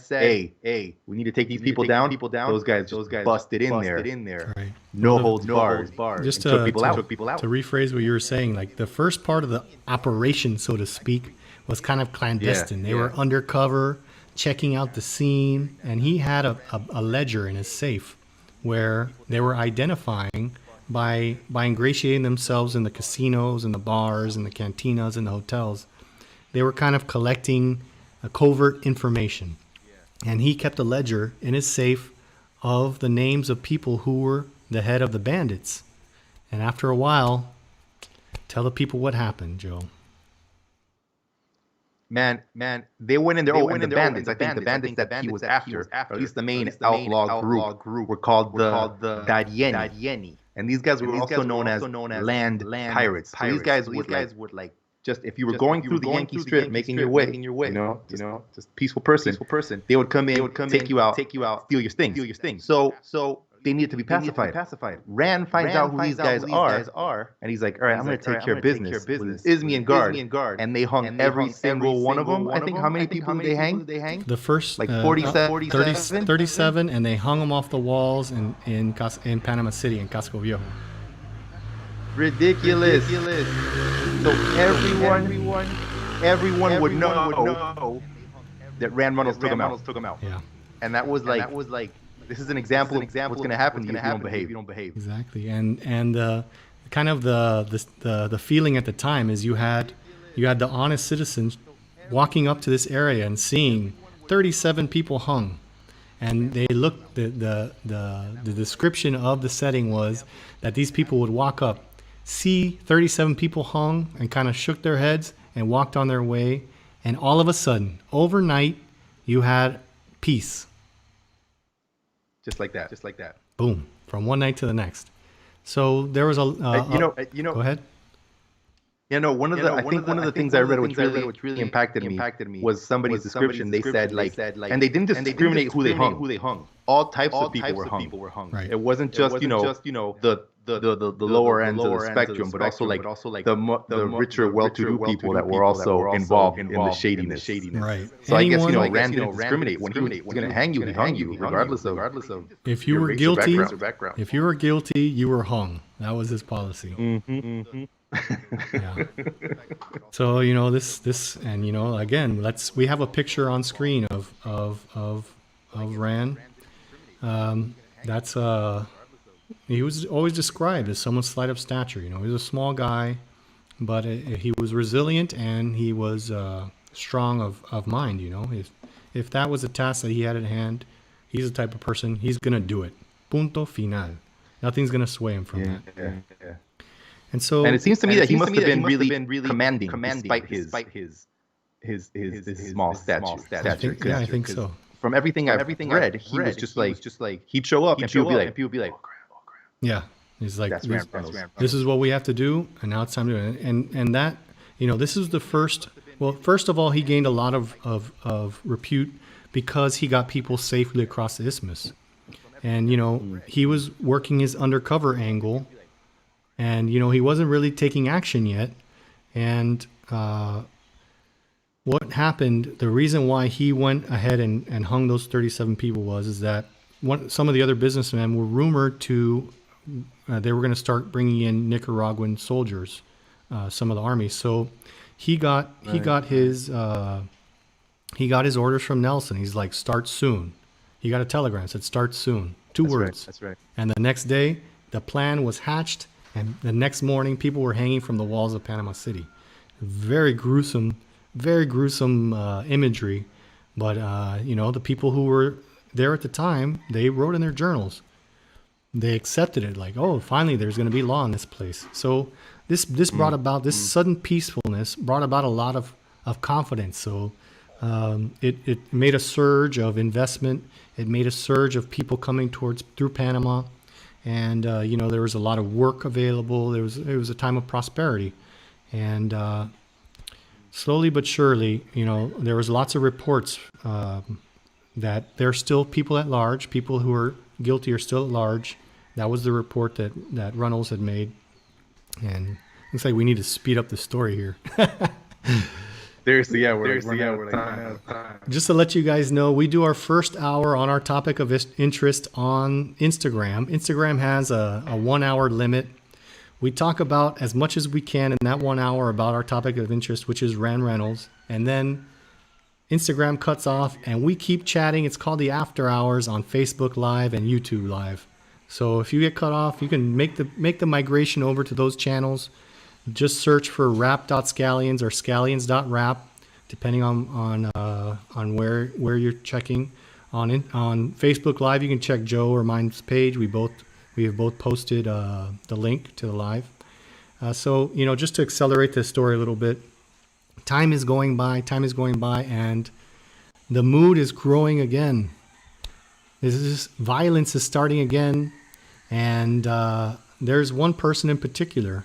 hey, we need to take these people down, those guys busted in there. Right. No holds barred. Just took people out. To rephrase what you were saying, like the first part of the operation, so to speak, was kind of clandestine. They were undercover, checking out the scene, and he had a ledger in his safe where they were identifying by ingratiating themselves in the casinos and the bars and the cantinas and the hotels. They were kind of collecting covert information. And he kept a ledger in his safe of the names of people who were the head of the bandits. And after a while, tell the people what happened, Joe. Man, they went in there. Oh, and the bandits. I think the bandits that he was after, or at least the main outlaw group, were called the Darieni. And these guys were also known as land pirates. So these guys would like just if you were going through the Yankee Strip, making your way, just peaceful person, they would come in, take you out, steal your things. So they needed to be pacified. Rand finds out who these guys are, and he's like, all right, I'm going to take care of business with Ismi and guard. And they hung every single one of them. I think how many people did they hang? The first Like 47? 37, and they hung them off the walls in Panama City, in Casco Viejo. Ridiculous. So everyone would know that Rand Runnels took him out. Yeah. And that was like this is an example of what's going to happen to you if you don't behave. Exactly. And kind of the feeling at the time is you had the honest citizens walking up to this area and seeing 37 people hung. And they looked, the description of the setting was that these people would walk up, see 37 people hung, and kind of shook their heads and walked on their way. And all of a sudden, overnight, you had peace. Just like that. Boom. From one night to the next. So there was go ahead. Yeah, no. One of the things I read which really impacted me was somebody's description. They said and they didn't discriminate who they hung. All types of people were hung. Right. It wasn't just the lower ends of the spectrum, but also like the richer, well-to-do people that were also involved in the shadiness. Right. So I guess Rand didn't discriminate. When he was going to hang you, he hung you, regardless of if you were guilty. Background. If you were guilty, you were hung. That was his policy. Mm-hmm. Yeah. So this, and again, we have a picture on screen of Rand. That's he was always described as someone slight of stature. He was a small guy, but he was resilient and he was strong of mind. If that was a task that he had at hand, he's the type of person, he's gonna do it. Punto final. Nothing's gonna sway him from that. Yeah. And it seems to me that he must have been really commanding despite his small stature. I think so. From everything I've read, he was just like he'd show up and people would be like, yeah, he's like, that's this is what we have to do, and now it's time to do it. And that, this is the first. Well, first of all, he gained a lot of repute because he got people safely across the isthmus, and he was working his undercover angle, and he wasn't really taking action yet, and what happened? The reason why he went ahead and hung those 37 people is that some of the other businessmen were rumored to. They were going to start bringing in Nicaraguan soldiers, some of the army. So he got his orders from Nelson. He's like, start soon. He got a telegram that said, start soon. Two words. That's right. And the next day, the plan was hatched, and the next morning, people were hanging from the walls of Panama City. Very gruesome imagery. But the people who were there at the time, they wrote in their journals. They accepted it, like, oh, finally there's going to be law in this place. So this brought about, this sudden peacefulness brought about a lot of confidence. So it made a surge of investment. It made a surge of people coming through Panama. And, there was a lot of work available. It was a time of prosperity. And slowly but surely, there was lots of reports that there's still people at large, people who are guilty are still at large. That was the report that Runnels had made. And looks like we need to speed up the story here. Seriously, we're like, just to let you guys know, we do our first hour on our topic of interest on Instagram. Instagram has a 1 hour limit. We talk about as much as we can in that 1 hour about our topic of interest, which is Rand Runnels. And then Instagram cuts off and we keep chatting. It's called the After Hours on Facebook Live and YouTube Live. So if you get cut off, you can make the migration over to those channels. Just search for rap.scallions or scallions.rap, depending on where you're checking. On Facebook Live, you can check Joe or mine's page. We have both posted the link to the live. So just to accelerate this story a little bit, time is going by, and the mood is growing again. Violence is starting again, and there's one person in particular.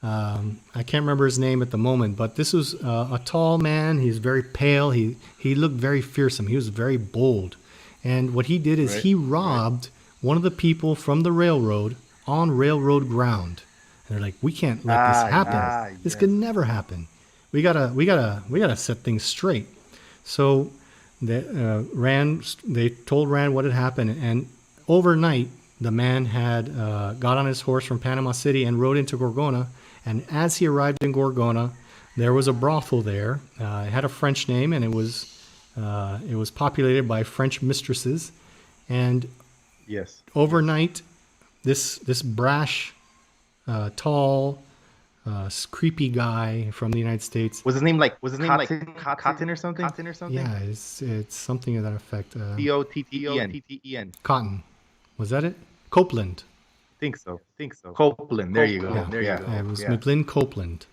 I can't remember his name at the moment, but this was a tall man. He's very pale. He looked very fearsome. He was very bold. And what he did is he robbed one of the people from the railroad on railroad ground. And they're like, we can't let this happen. This could never happen. We gotta set things straight. So they told Rand what had happened, and overnight the man had got on his horse from Panama City and rode into Gorgona. And as he arrived in Gorgona, there was a brothel there. It had a French name, and it was populated by French mistresses. And overnight, this brash, tall, creepy guy from the United States. Was his name like Cotton or something? Yeah, it's something to that effect. Cotten. Cotton. Was that it? Copeland. Think so. Copeland. There you go. Yeah. There you go. It was McLean Copeland.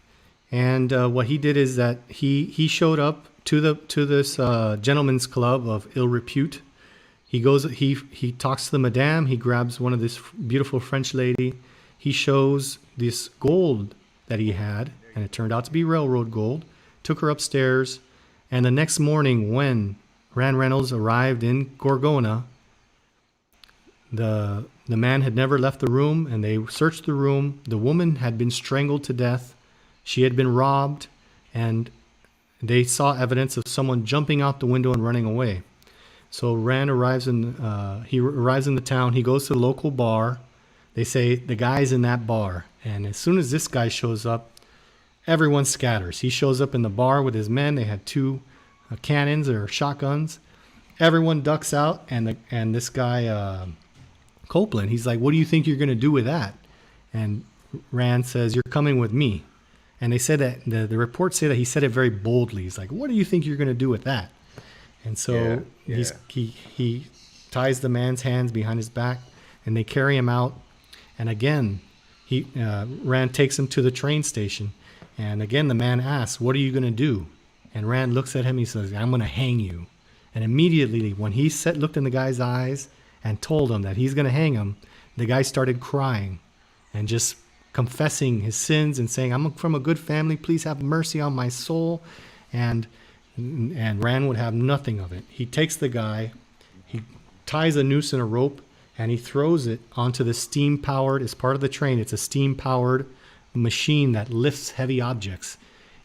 And what he did is that he showed up to this gentleman's club of ill repute. He goes. He talks to the madame. He grabs one of this beautiful French lady. He shows this gold that he had, and it turned out to be railroad gold. Took her upstairs, and the next morning, when Rand Reynolds arrived in Gorgona, the man had never left the room, and they searched the room. The woman had been strangled to death. She had been robbed, and they saw evidence of someone jumping out the window and running away. So Rand arrives in the town. He goes to the local bar. They say the guy's in that bar, and as soon as this guy shows up, everyone scatters. He shows up in the bar with his men. They had two cannons or shotguns. Everyone ducks out, and this guy Copeland, he's like, "What do you think you're going to do with that?" And Rand says, "You're coming with me." And they said that the reports say that he said it very boldly. He's like, "What do you think you're going to do with that?" And so he ties the man's hands behind his back, and they carry him out. And again, Rand takes him to the train station. And again, the man asks, "What are you going to do?" And Rand looks at him. He says, "I'm going to hang you." And immediately, when he looked in the guy's eyes and told him that he's going to hang him, the guy started crying and just confessing his sins and saying, "I'm from a good family. Please have mercy on my soul." And Rand would have nothing of it. He takes the guy, he ties a noose in a rope, and he throws it onto the steam-powered, as part of the train, it's a steam-powered machine that lifts heavy objects.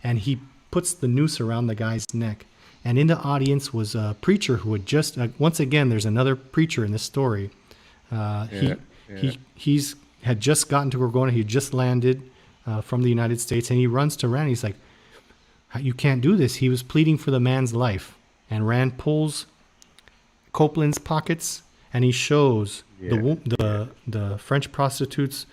And he puts the noose around the guy's neck. And in the audience was a preacher who had just, once again, there's another preacher in this story. He's had just gotten to Gorgona. He had just landed from the United States, and he runs to Rand. He's like, "You can't do this." He was pleading for the man's life. And Rand pulls Copeland's pockets, and he shows the French prostitute's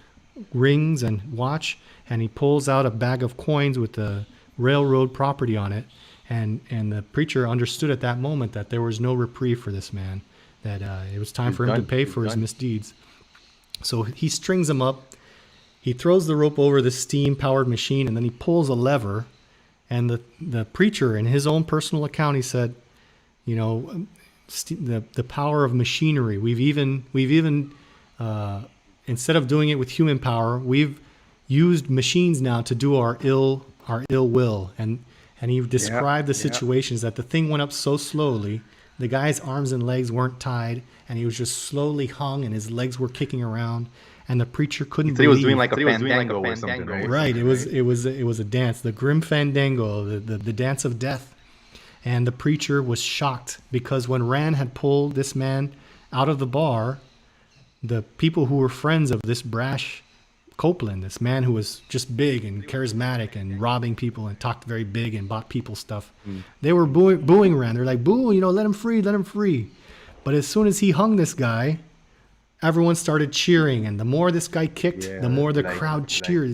rings and watch, and he pulls out a bag of coins with the railroad property on it. And the preacher understood at that moment that there was no reprieve for this man, that it was time for him to pay for his misdeeds. So he strings him up. He throws the rope over the steam-powered machine, and then he pulls a lever. And the preacher, in his own personal account, he said, the power of machinery. We've even instead of doing it with human power, we've used machines now to do our ill will. And he described the situations that the thing went up so slowly, the guy's arms and legs weren't tied, and he was just slowly hung, and his legs were kicking around, and the preacher couldn't believe. He was doing like a fandango or something, right? Right. It was a dance, the grim fandango, the dance of death. And the preacher was shocked because when Rand had pulled this man out of the bar, the people who were friends of this brash Copeland, this man who was just big and charismatic and robbing people and talked very big and bought people stuff, they were booing Rand. They're like, "Boo, let him free. But as soon as he hung this guy, everyone started cheering. And the more this guy kicked, the more the crowd cheered.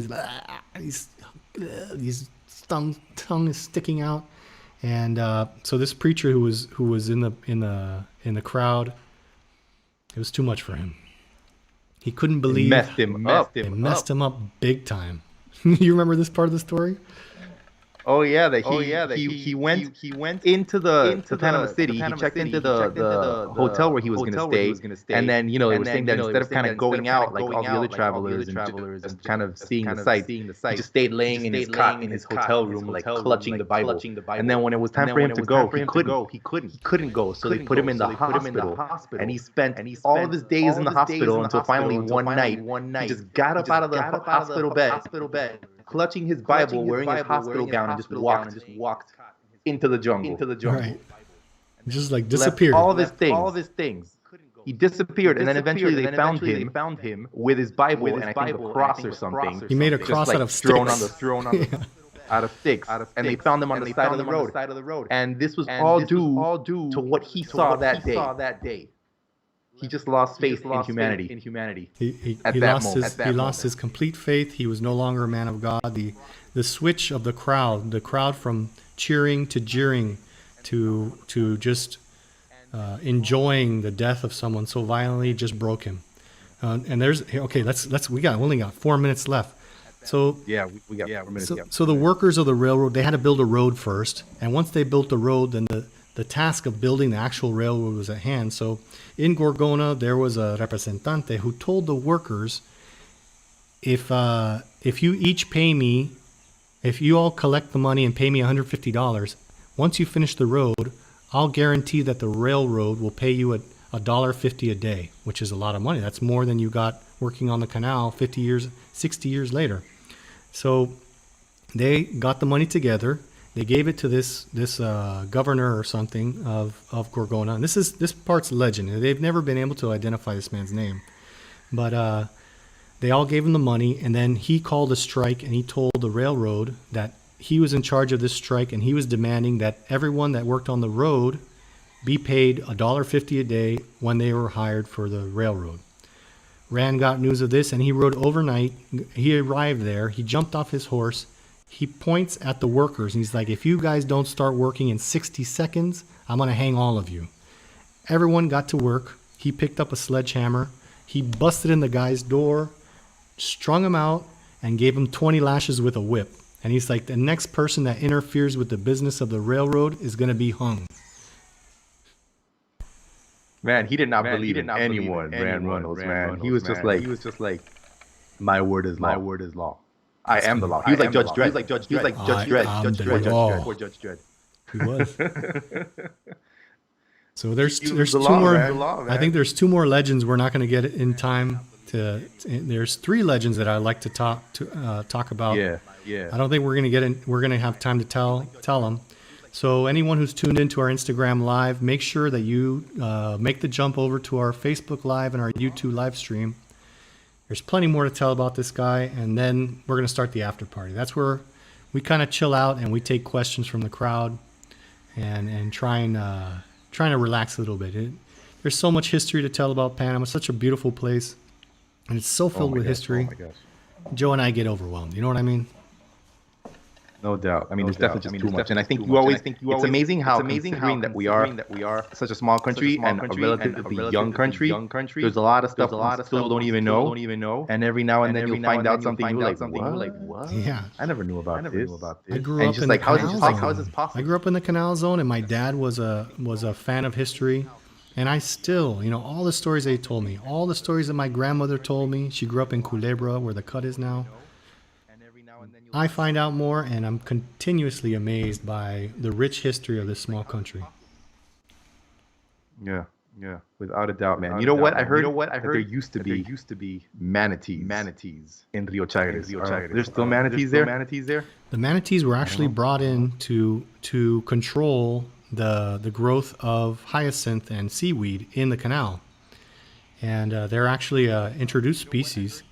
His tongue is sticking out. And so this preacher who was in the crowd, it was too much for him. He couldn't believe it messed him up big time. You remember this part of the story? Oh yeah, he went into the Panama City. He checked into the hotel where he was gonna stay, and then they were saying that instead of kind of going out like all the other travelers and just kind of seeing the sights, he just stayed laying in his cot in his hotel room, like clutching the Bible. And then when it was time for him to go, he couldn't go, so they put him in the hospital, and he spent all of his days in the hospital until finally one night he just got up out of the hospital bed, clutching his Bible, wearing his hospital gown, and just walked into the jungle. Right. Just like Left disappeared. all of his things. He disappeared, and then eventually they found him with his Bible and I think a cross or something. He made a just cross like out of sticks. thrown on the out of sticks, and they found him on the side of the road. And this was all due to what he saw that day. He just lost faith in humanity. He At that lost his complete faith. He was no longer a man of God. The switch of the crowd from cheering to jeering to just enjoying the death of someone so violently just broke him. And there's okay. We only got 4 minutes left. So yeah, we got 4 minutes. So the workers of the railroad, they had to build a road first, and once they built the road, then the task of building the actual railroad was at hand. So in Gorgona, there was a representante who told the workers, if you each pay me, if you all collect the money and pay me $150, once you finish the road, I'll guarantee that the railroad will pay you $1.50 a day, which is a lot of money. That's more than you got working on the canal 50 years, 60 years later. So they got the money together. They gave it to this governor or something of Gorgona. And this part's legend. They've never been able to identify this man's name. But they all gave him the money, and then he called a strike, and he told the railroad that he was in charge of this strike, and he was demanding that everyone that worked on the road be paid $1.50 a day when they were hired for the railroad. Rand got news of this, and he rode overnight. He arrived there. He jumped off his horse. He points at the workers, and he's like, if you guys don't start working in 60 seconds, I'm going to hang all of you. Everyone got to work. He picked up a sledgehammer. He busted in the guy's door, strung him out, and gave him 20 lashes with a whip. And he's like, the next person that interferes with the business of the railroad is going to be hung. Man, he did not believe in anyone, Rand Runnels, man. He was just like, my word is law. I am the law. He was like Judge Dredd. He was like Judge Dredd. He was. So there's two law, more. man. I think there's two more legends we're not going to get in time. There's three legends that I like to talk about. Yeah. I don't think we're going to have time to tell them. So anyone who's tuned into our Instagram live, make sure that you make the jump over to our Facebook live and our YouTube live stream. There's plenty more to tell about this guy, and then we're going to start the after party. That's where we kind of chill out and we take questions from the crowd and trying to relax a little bit. There's so much history to tell about Panama. It's such a beautiful place, and it's so filled with history. Oh my gosh. Joe and I get overwhelmed. You know what I mean? No doubt. I mean, there's definitely just too much. And I think it's amazing how considering that we are such a small country and a relatively young country, there's a lot of stuff we still don't even know. And every now and then you'll find out something you're like, what? Yeah. I never knew about this. I grew up in the canal zone. How is this possible? I grew up in the canal zone, and my dad was a fan of history. And I still, all the stories they told me, all the stories that my grandmother told me. She grew up in Culebra, where the cut is now. I find out more, and I'm continuously amazed by the rich history of this small country. Yeah, without a doubt, man. You know what? I heard that there used to be manatees in Rio Chagres. There's still manatees there? The manatees were actually brought in to control the growth of hyacinth and seaweed in the canal. And they're actually introduced species.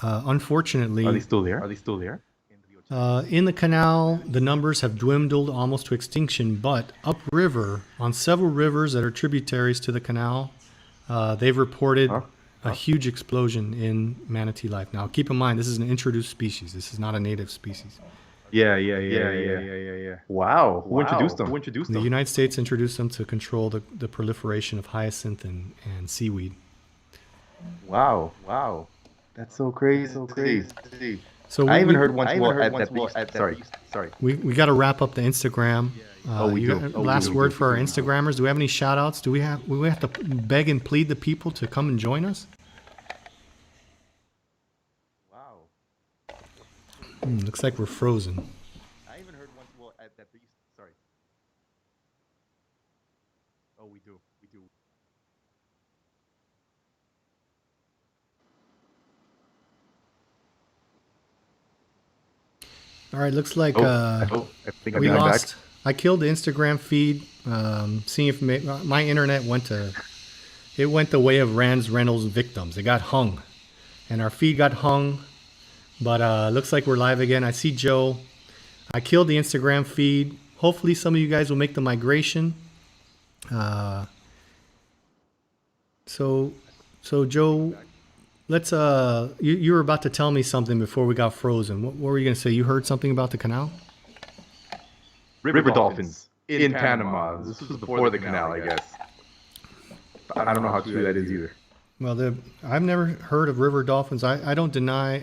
Unfortunately, are they still there? In the canal, the numbers have dwindled almost to extinction. But upriver, on several rivers that are tributaries to the canal, they've reported a huge explosion in manatee life. Now, keep in mind, this is an introduced species. This is not a native species. Yeah. Wow. Who introduced them? The United States introduced them to control the proliferation of hyacinth and seaweed. Wow. That's so crazy. So I even heard once. Sorry. we got to wrap up the Instagram. We you do. got last word for our Instagrammers. Do we have any shout outs? Do we have to beg and plead the people to come and join us? Wow. Looks like we're frozen. I even heard once. Sorry. Oh, we do. All right, looks like I think I'm we back. lost. I killed the Instagram feed. Seeing if my internet went the way of Rand's Reynolds victims. It got hung, and our feed got hung. But looks like we're live again. I see Joe. I killed the Instagram feed. Hopefully, some of you guys will make the migration. So Joe, let's. You were about to tell me something before we got frozen. What were you going to say? You heard something about the canal? River dolphins in Panama. This was before the canal, I guess. I don't know how true that is either. Well, I've never heard of river dolphins. I don't deny.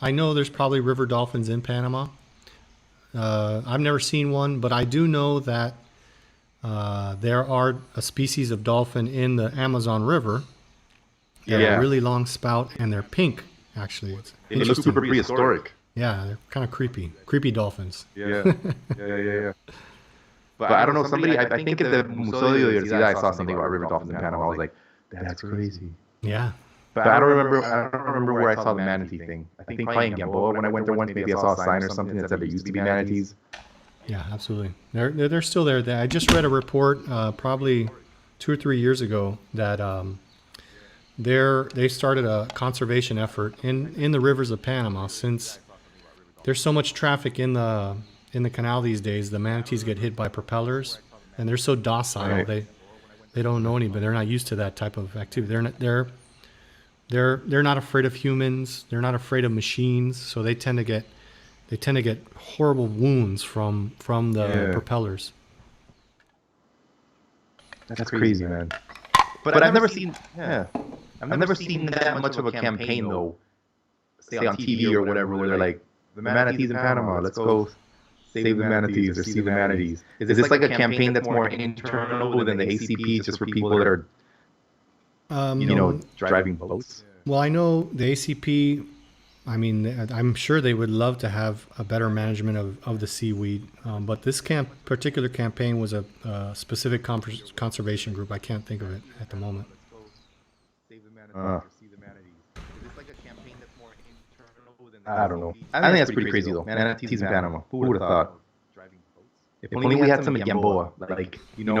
I know there's probably river dolphins in Panama. I've never seen one, but I do know that there are a species of dolphin in the Amazon River. They have a really long spout, and they're pink. Actually, It looks super prehistoric. Yeah, they're kind of creepy dolphins. Yeah. But I don't know. Somebody, I think at the Museo de Diversidad, I saw something about river dolphins in Panama. I was like, that's crazy. Yeah. But I don't remember where I saw the manatee thing. I think probably in Gamboa when I went there once, maybe I saw a sign or something that said there used to be manatees. Yeah, absolutely. They're still there. I just read a report probably 2 or 3 years ago that they started a conservation effort in the rivers of Panama. Since there's so much traffic in the canal these days, the manatees get hit by propellers, and they're so docile. Right. They don't know any, but they're not used to that type of activity. They're not afraid of humans. They're not afraid of machines. So they tend to get horrible wounds from the propellers. That's crazy, man. But I've never seen that much of a campaign though. Say on TV or whatever, where they're like, the manatees in Panama, let's go save the manatees or see the manatees. Is this like a campaign that's more internal within the ACP, just for people that are, driving boats? Well, I know the ACP. I mean, I'm sure they would love to have a better management of the seaweed, but this particular campaign was a specific conservation group. I can't think of it at the moment. I don't know. I think that's pretty crazy though. Manatees in Panama. Who would have thought? If only we had some in Gamboa, like where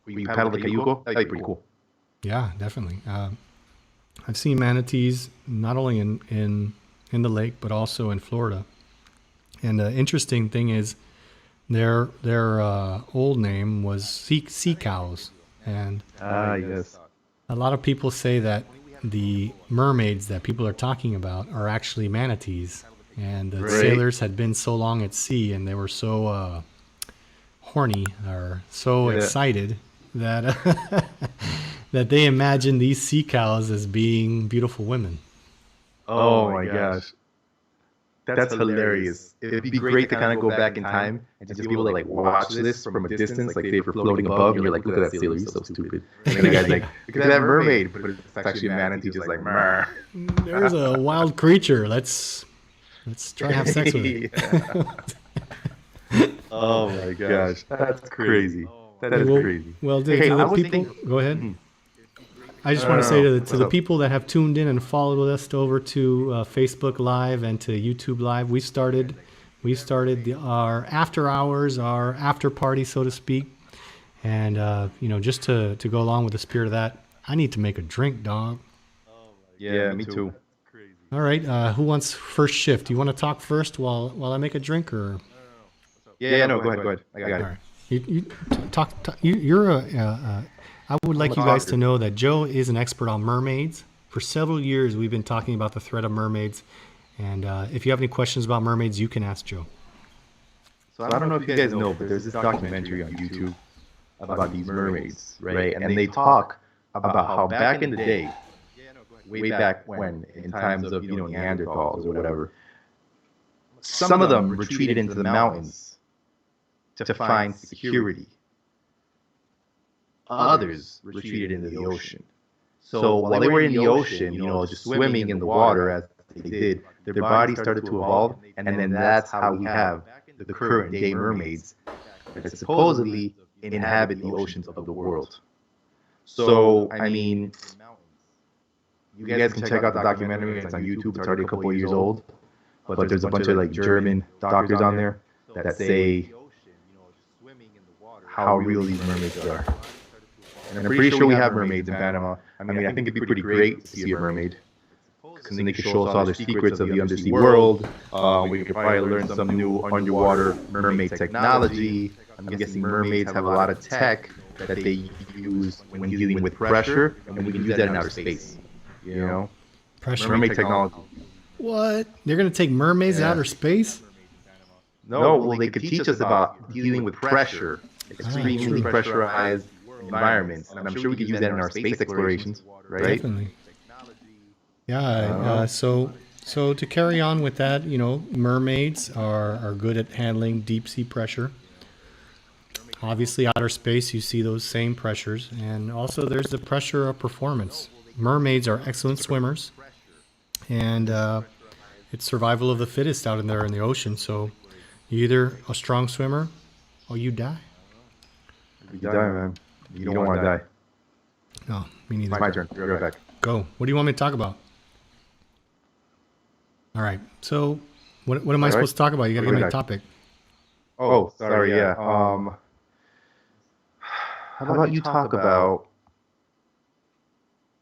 you paddle the cayuco. That'd be pretty cool. Yeah, definitely. I've seen manatees not only in the lake but also in Florida. And the interesting thing is, their old name was sea cows, and yes. A lot of people say that the mermaids that people are talking about are actually manatees, and the sailors had been so long at sea and they were so horny or so excited that that they imagined these sea cows as being beautiful women. Oh my gosh. That's hilarious. It'd be great to kind of go back in time and just be able to like watch this from a distance, like say if you're floating above and you're like, look at that sailor, he's so stupid. And then the guy's like, look at that mermaid, but it's actually a manatee just like, mer. There's a wild creature. Let's try to have sex with it. Oh my gosh, that's crazy. That is crazy. Well, go ahead. I just want to say to the people that have tuned in and followed us over to Facebook Live and to YouTube Live, we started our after hours, our after party, so to speak. And just to go along with the spirit of that, I need to make a drink, dog. Yeah, me too. All right, who wants first shift? Do you want to talk first while I make a drink, or? Yeah, no, go ahead. I got it. All right. You talk. You're I would like you guys to know that Joe is an expert on mermaids. For several years, we've been talking about the threat of mermaids. And if you have any questions about mermaids, you can ask Joe. So I don't know if you guys know, but there's this documentary on YouTube about these mermaids, right? And they talk about how back in the day, way back when, in times of, Neanderthals or whatever, some of them retreated into the mountains to find security. Others retreated into the ocean. So while they were in the ocean, just swimming in the water as they did, their bodies started to evolve, and then that's how we have the current day mermaids that supposedly inhabit the oceans of the world. So, I mean, you guys can check out the documentary. It's on YouTube. It's already a couple of years old. But there's a bunch of like German doctors on there that say how real these mermaids are. And I'm pretty sure we have mermaids in Panama. I mean, I think it'd be pretty great to see a mermaid, because then they could show us all the secrets of the undersea world. We could probably learn some new underwater mermaid technology. I'm guessing mermaids have a lot of tech that they use when dealing with pressure, and we can use that in outer space. Pressure. Mermaid technology. What? They're going to take mermaids to outer space? No, well, they could teach us about dealing with pressure, extremely pressurized environments, and I'm sure we could use that in our space explorations, right? Definitely. Yeah. So to carry on with that, mermaids are good at handling deep sea pressure. Obviously, outer space, you see those same pressures, and also there's the pressure of performance. Mermaids are excellent swimmers, and it's survival of the fittest out in there in the ocean. So you're either a strong swimmer or you die. You die, man. You don't want to die. No, me neither. My turn. Be right back. Go. What do you want me to talk about? All right. So what am I supposed to talk about? You got to give me a topic. Oh, sorry. Yeah. How about you talk about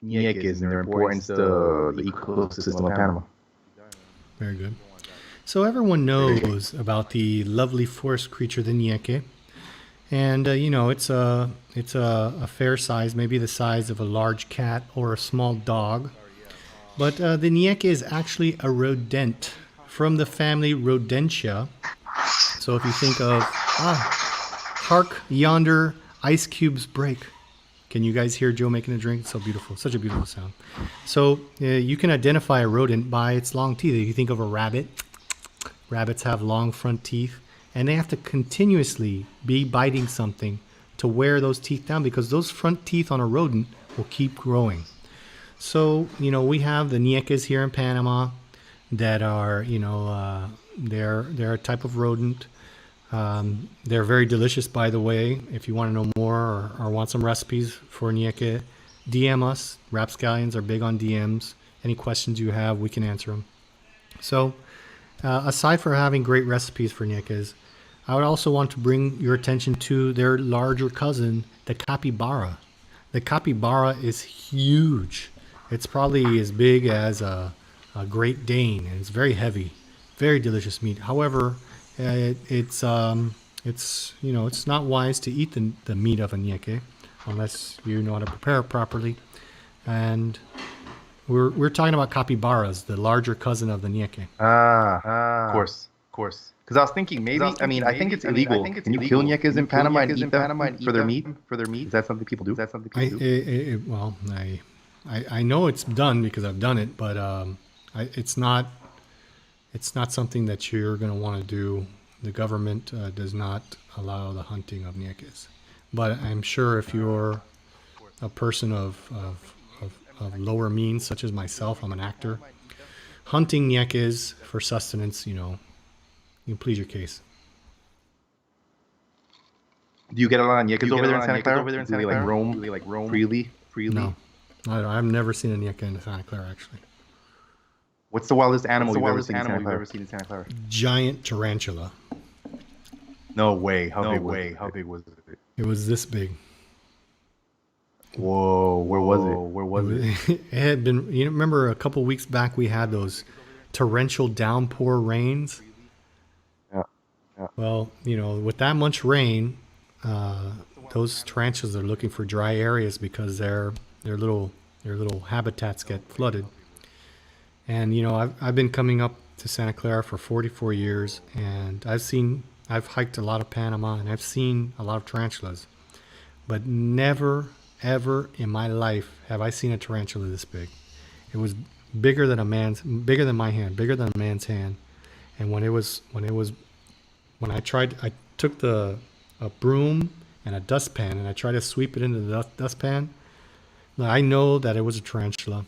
ñeques and their importance to the ecosystem of Panama? Very good. So everyone knows about the lovely forest creature, the ñeque. And, it's a fair size, maybe the size of a large cat or a small dog. But the ñeque is actually a rodent from the family Rodentia. So if you think of, hark yonder ice cubes break. Can you guys hear Joe making a drink? It's so beautiful. Such a beautiful sound. So you can identify a rodent by its long teeth. If you think of a rabbit, rabbits have long front teeth, and they have to continuously be biting something to wear those teeth down, because those front teeth on a rodent will keep growing. So, we have the ñeques here in Panama that are, they're a type of rodent. They're very delicious, by the way. If you want to know more or want some recipes for ñeque, DM us. Rapscallions are big on DMs. Any questions you have, we can answer them. So, aside from having great recipes for ñeques, I would also want to bring your attention to their larger cousin, the capybara. The capybara is huge. It's probably as big as a Great Dane, and it's very heavy, very delicious meat. However, it's not wise to eat the meat of a ñeque unless you know how to prepare it properly. And we're talking about capybaras, the larger cousin of the ñeque. Of course. Because I was thinking maybe, I think it's illegal. Can you kill ñeques in Panama and eat them for their meat? Is that something people do? I know it's done because I've done it, but it's not something that you're going to want to do. The government does not allow the hunting of ñeques. But I'm sure if you're a person of lower means, such as myself, I'm an actor, hunting ñeques for sustenance, you can plead your case. Do you get a lot of ñeques over there in Santa Clara? Do they roam freely? No. I've never seen a ñeque in Santa Clara, actually. What's the wildest animal you've ever seen in Santa Clara? Giant tarantula. No way. How big was it? It was this big. Whoa, where was it? It had been, remember a couple weeks back we had those torrential downpour rains? Yeah. Well, with that much rain, those tarantulas are looking for dry areas because their little habitats get flooded. And I've been coming up to Santa Clara for 44 years, and I've hiked a lot of Panama, and I've seen a lot of tarantulas, but never ever in my life have I seen a tarantula this big. It was bigger than my hand, bigger than a man's hand. And when I took a broom and a dustpan and I tried to sweep it into the dustpan. I know that it was a tarantula.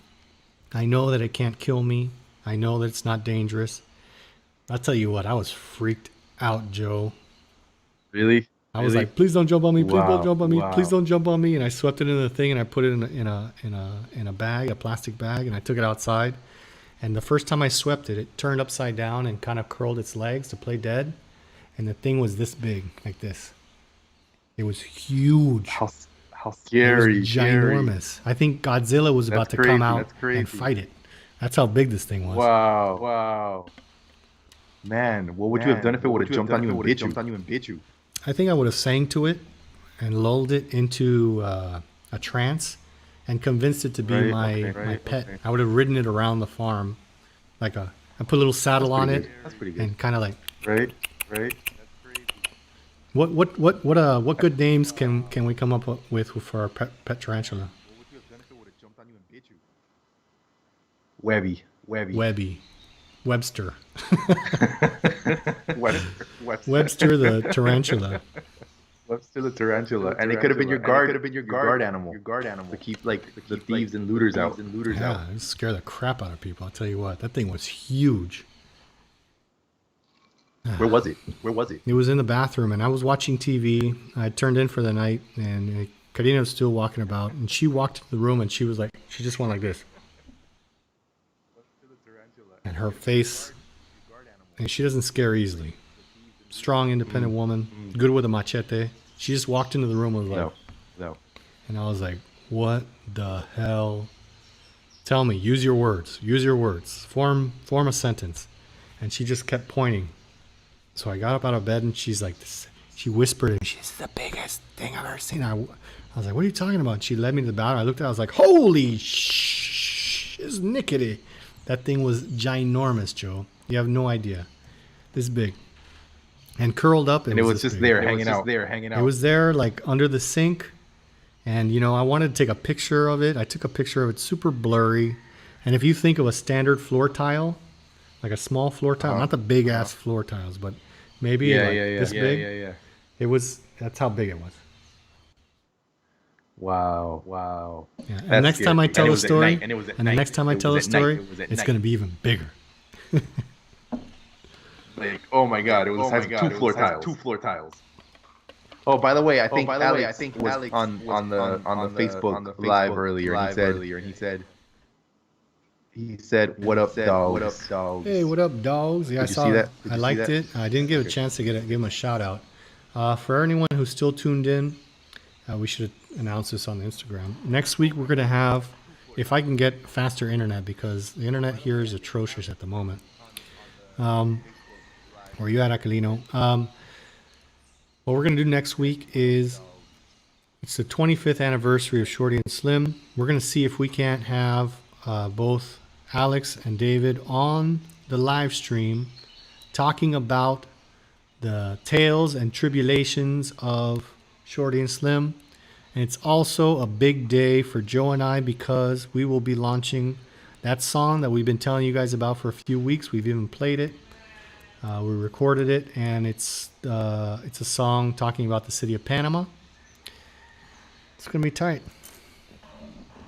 I know that it can't kill me. I know that it's not dangerous. I'll tell you what, I was freaked out, Joe. Really? I was like, please don't jump on me. Please don't jump on me. Wow. Please don't jump on me. And I swept it into the thing and I put it in a bag, a plastic bag, and I took it outside. And the first time I swept it, it turned upside down and kind of curled its legs to play dead. And the thing was this big, like this. It was huge. How scary. It was ginormous. I think Godzilla was about to come out and fight it. That's how big this thing was. Wow. Man, what would you have done if it would have jumped on you and bit you? I think I would have sang to it and lulled it into a trance and convinced it to be my pet. I would have ridden it around the farm I put a little saddle on it. That's pretty good. And kind of like. Right. What good names can we come up with for our pet tarantula? Webby. Webster. Webster the tarantula. Webster the tarantula. And it could have been your guard animal. To keep the thieves and looters out. Yeah, it scared the crap out of people. I'll tell you what, that thing was huge. Where was it? It was in the bathroom, and I was watching TV. I turned in for the night, and Karina was still walking about, and she walked into the room, and she just went like this. And her face, and she doesn't scare easily. Strong, independent woman, good with a machete. She just walked into the room and was like, No. And I was like, what the hell? Tell me, use your words. Form a sentence. And she just kept pointing. So I got up out of bed and she's like, she whispered, and she's the biggest thing I've ever seen. I was like, what are you talking about? And she led me to the bathroom. I looked at it, I was like, holy shizznickety. That thing was ginormous, Joe. You have no idea. This big. And curled up. And it was just there hanging out. It was there like under the sink. And, I wanted to take a picture of it. I took a picture of it, super blurry. And if you think of a standard floor tile, like a small floor tile, not the big ass floor tiles, but maybe this big. Yeah. That's how big it was. Wow. Yeah. And the next time I tell a story, it's going to be even bigger. Oh my God! It was the size of two floor tiles. Oh, by the way, I think Alex was on the Facebook Live earlier, and he said, "What up, dogs? Hey, what up, dogs?" Yeah, I saw that. I liked it. I didn't get a chance to give him a shout out. For anyone who's still tuned in, we should announce this on Instagram. Next week we're gonna have, if I can get faster internet, because the internet here is atrocious at the moment. Where you at, Aquilino? What we're going to do next week is, it's the 25th anniversary of Shorty and Slim. We're going to see if we can't have both Alex and David on the live stream talking about the tales and tribulations of Shorty and Slim. And it's also a big day for Joe and I, because we will be launching that song that we've been telling you guys about for a few weeks. We've even played it. We recorded it, and it's a song talking about the city of Panama. It's gonna be tight. It's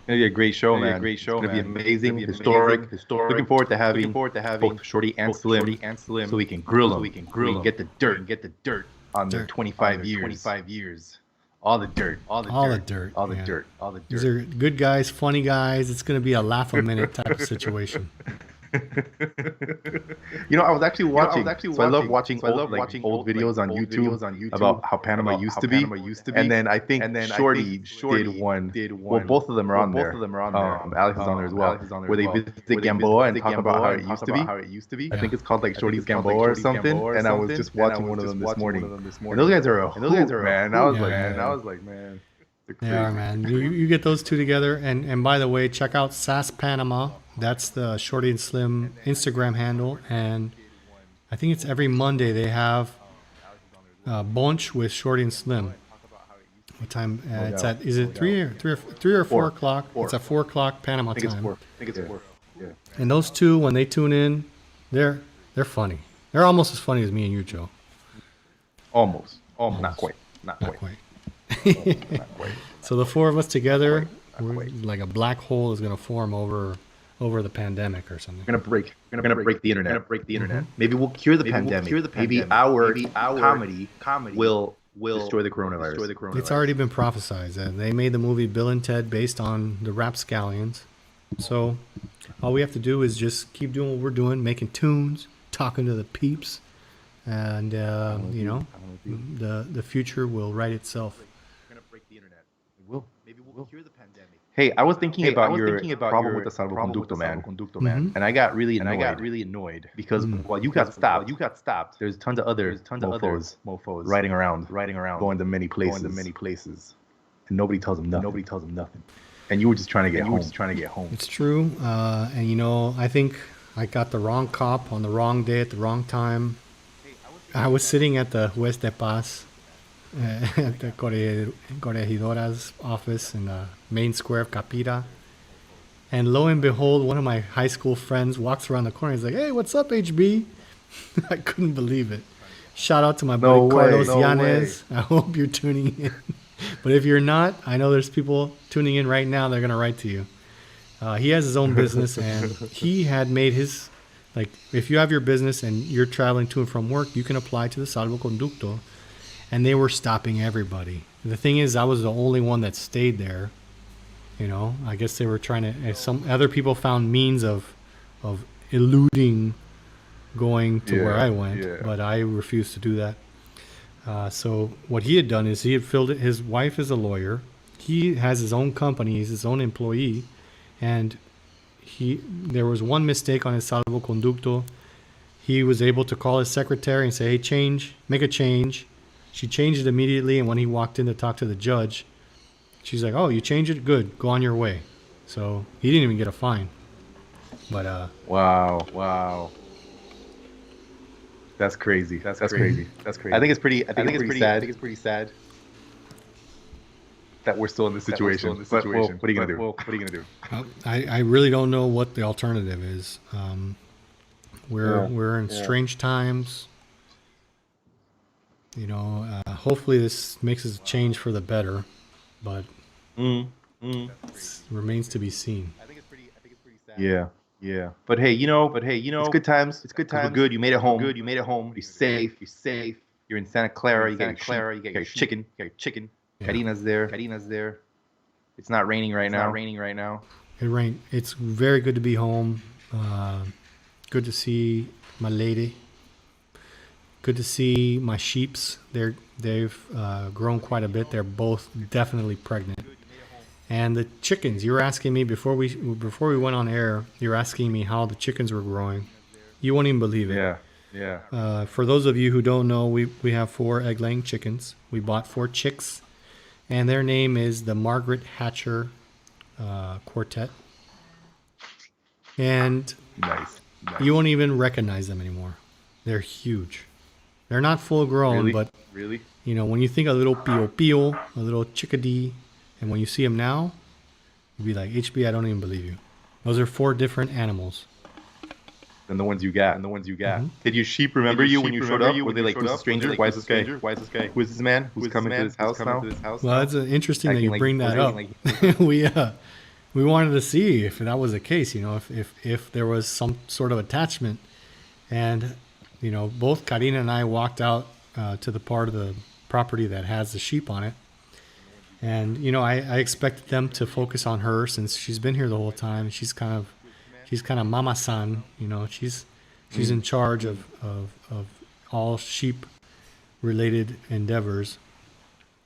gonna be a great show, man. It's gonna be amazing, historic. Looking forward to having both Shorty and Slim, so we can grill them. We can get the dirt on their 25 years. All the dirt. These are good guys, funny guys. It's gonna be a laugh a minute type of situation. I was actually watching. I love watching old videos on YouTube about how Panama used to be. And then I think Shorty did one. Well, both of them are on there. Alex is on there as well. Where they visit Gamboa and talk about how it used to be. I think it's called like Shorty's Gamboa or something. And I was just watching one of them this morning. And those guys are a hoot, man. I was like, man. They are, man. You get those two together, and by the way, check out SAS Panama. That's the Shorty and Slim Instagram handle, and I think it's every Monday they have Bunch with Shorty and Slim. What time? It's doubt. at. Is it three or 4 o'clock? Four. It's at 4 o'clock Panama I think it's time. 4. I think it's 4. Yeah. And those two, when they tune in, they're funny. They're almost as funny as me and you, Joe. Almost. Not quite. Not Not quite. quite. Not quite. So the four of us together, Not we're quite. like a black hole is going to form over the pandemic or something. We're gonna break the internet. Maybe we'll cure the pandemic. Maybe our comedy will destroy the coronavirus. It's already been prophesized. They made the movie Bill and Ted based on the rapscallions. So all we have to do is just keep doing what we're doing, making tunes, talking to the peeps, and the future will write itself. We're gonna break the internet. We will. Maybe we'll cure the pandemic. Hey, I was thinking about your problem with the salvoconducto, man. And I got really annoyed because while you got stopped, there's tons of other mofos riding around, going to many places, and nobody tells them nothing. And you were just trying to get home. It's true. And I think I got the wrong cop on the wrong day at the wrong time. I was sitting at the Juez de Paz, at the Corregidora's office in the main square of Capira. And lo and behold, one of my high school friends walks around the corner. He's like, "Hey, what's up, HB?" I couldn't believe it. Shout out to my buddy Carlos Yanez. I hope you're tuning in. But if you're not, I know there's people tuning in right now. They're going to write to you. He has his own business, and he had made his, like, if you have your business and you're traveling to and from work, you can apply to the salvoconducto. And they were stopping everybody. The thing is, I was the only one that stayed there. I guess they were trying to. Some other people found means of eluding going to where I went, but I refused to do that. So what he had done is he had filled it. His wife is a lawyer. He has his own company. He's his own employee, and there was one mistake on his salvoconducto. He was able to call his secretary and say, "Hey, make a change." She changed it immediately, and when he walked in to talk to the judge, she's like, "Oh, you changed it? Good. Go on your way." So he didn't even get a fine. But Wow. That's crazy. That's crazy. I think it's pretty sad that we're still in this situation. But what are you gonna do? I really don't know what the alternative is. We're in strange times. Hopefully this makes a change for the better, but it remains to be seen. I think it's pretty sad. Yeah. But hey, it's good times. We're good. You made it home. You're safe. You're in Santa Clara. You got your chicken. Yeah. Karina's there. It's not raining right now. It rained. It's very good to be home. Good to see my lady. Good to see my sheeps. They've grown quite a bit. They're both definitely pregnant. And the chickens, you were asking me before we went on air, you were asking me how the chickens were growing. You won't even believe it. Yeah. For those of you who don't know, we have 4 egg-laying chickens. We bought 4 chicks, and their name is the Margaret Hatcher Quartet. And Nice. you won't even recognize them anymore. They're huge. They're not full grown, but Really? when you think a little pio pio, a little chickadee, and when you see them now, you'd be like, HB, I don't even believe you. Those are 4 different animals. Than the ones you got. Did your sheep remember you when you showed up? Were they like, who's a stranger? Why is this guy? Who is this man? Who's coming to this house now? Well, it's interesting that you like bring that up. We wanted to see if that was the case, if there was some sort of attachment. And, both Karina and I walked out to the part of the property that has the sheep on it. And, I expected them to focus on her since she's been here the whole time. She's kind of mama-san, she's in charge of all sheep-related endeavors.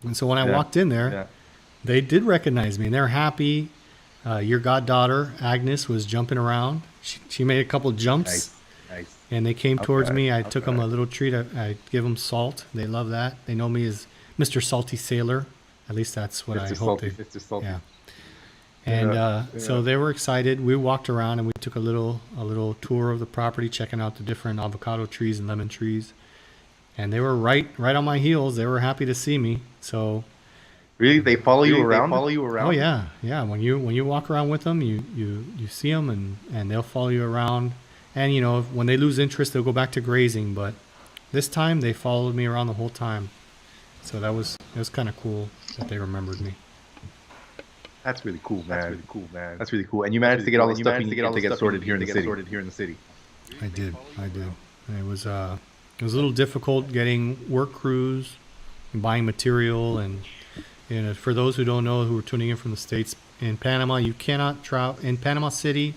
And so when I walked in there, they did recognize me, and they're happy. Your goddaughter, Agnes, was jumping around. She made a couple jumps. Nice. And they came towards me. I took them a little treat. I give them salt. They love that. They know me as Mr. Salty Sailor. At least that's what I hope. Mr. Salty. Yeah. And so they were excited. We walked around and we took a little tour of the property, checking out the different avocado trees and lemon trees. And they were right on my heels. They were happy to see me. So, Really? They follow you around? Oh yeah, yeah. When you walk around with them, you see them and they'll follow you around. And you know, when they lose interest, they'll go back to grazing. But this time, they followed me around the whole time. So it was kind of cool that they remembered me. That's really cool, man. That's really cool. And you managed to get all the stuff you needed to get sorted here in the city. I did. And it was a little difficult getting work crews, and buying material, and you know, for those who don't know, who are tuning in from the States, in Panama, you cannot travel in Panama City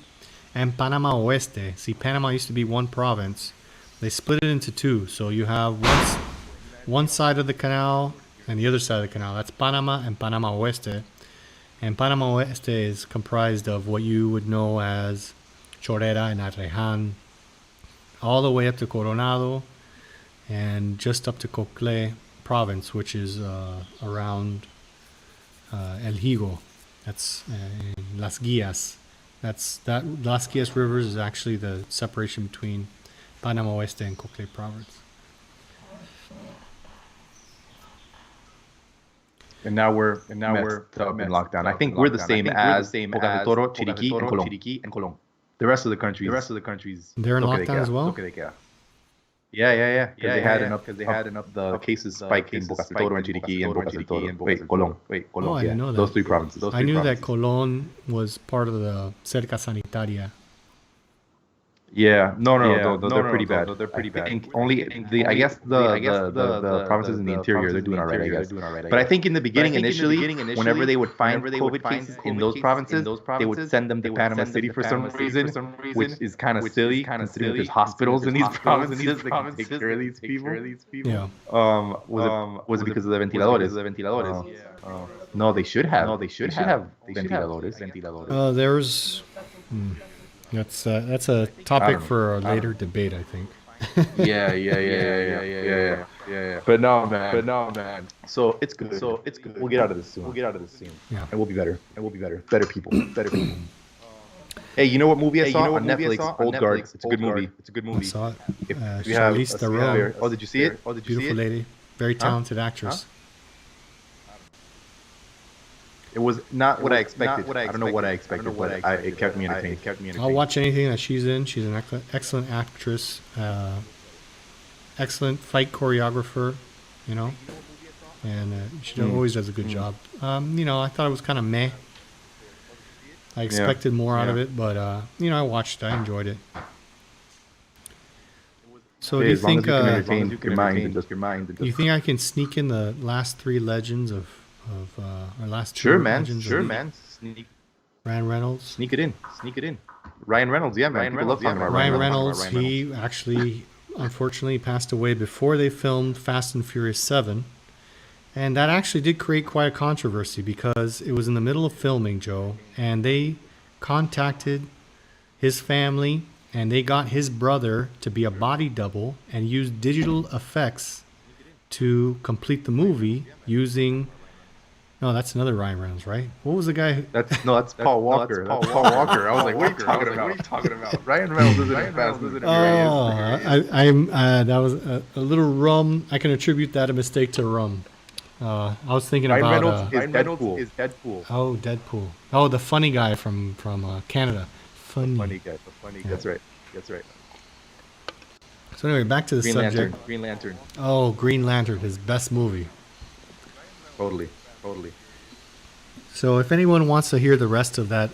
and Panama Oeste. See, Panama used to be one province. They split it into two. So you have one side of the canal and the other side of the canal. That's Panama and Panama Oeste. And Panama Oeste is comprised of what you would know as Chorrera and Arrejan, all the way up to Coronado and just up to Cocle province, which is around El Higo. That's Las Guias. Las Guias Rivers is actually the separation between Panama Oeste and Cocle province. And now we're messed up in lockdown. I think we're the same as Boca del Toro, Chiriquí, and Colón. The rest of the countries. They're in lockdown as well. Yeah. They had enough the cases spike in Boca del Toro and Chiriquí and Boca del Toro. Colón. Oh, I didn't know that. Those three provinces. I knew that Colón was part of the Cerca Sanitaria. Yeah, no, they're pretty bad. I think only I guess the provinces in the interior, they're doing all right, I guess. But I think in the beginning, initially, whenever they would find COVID cases in those provinces, they would send them to Panama City for some reason, which is kind of silly, considering there's hospitals in these provinces that can take care of these people. Yeah. Was it because of the ventiladores? No, they should have. ventiladores. There's. That's a topic for a later debate, I think. Yeah. But no, man. So it's good. We'll get out of this soon. Yeah. And we'll be better. Better people. Hey, you know what movie I saw on Netflix? Old Guard. It's a good movie. I saw it. If you have Charlize Theron. Oh, did you see it? Beautiful lady. Very talented actress. It was not what I expected. I don't know what I expected, but it kept me entertained. I'll watch anything that she's in. She's an excellent actress, excellent fight choreographer, you know, and she always does a good job. You know, I thought it was kind of meh. I expected more out of it, but you know, I watched it. I enjoyed it. So do you think your mind? Do you think I can sneak in the last three legends of our last two Sure, man. Ryan Reynolds. Sneak it in. Ryan Reynolds, yeah, man. People love talking about Ryan Reynolds. He actually, unfortunately, passed away before they filmed Fast and Furious 7. And that actually did create quite a controversy because it was in the middle of filming, Joe, and they contacted his family and they got his brother to be a body double and use digital effects to complete the movie using... No, that's another Ryan Reynolds, right? What was the guy who... That's Paul Walker. That's Paul Walker. I was like, what are you talking about? Ryan Reynolds isn't as fast as that was a little rum. I can attribute that a mistake to rum. I was thinking Ryan about... Ryan Reynolds is Deadpool. Oh, Deadpool. Oh, the funny guy from Canada. Funny guy. Yeah. That's right. So anyway, back to the subject. Green Lantern. Oh, Green Lantern, his best movie. Totally. So if anyone wants to hear the rest of that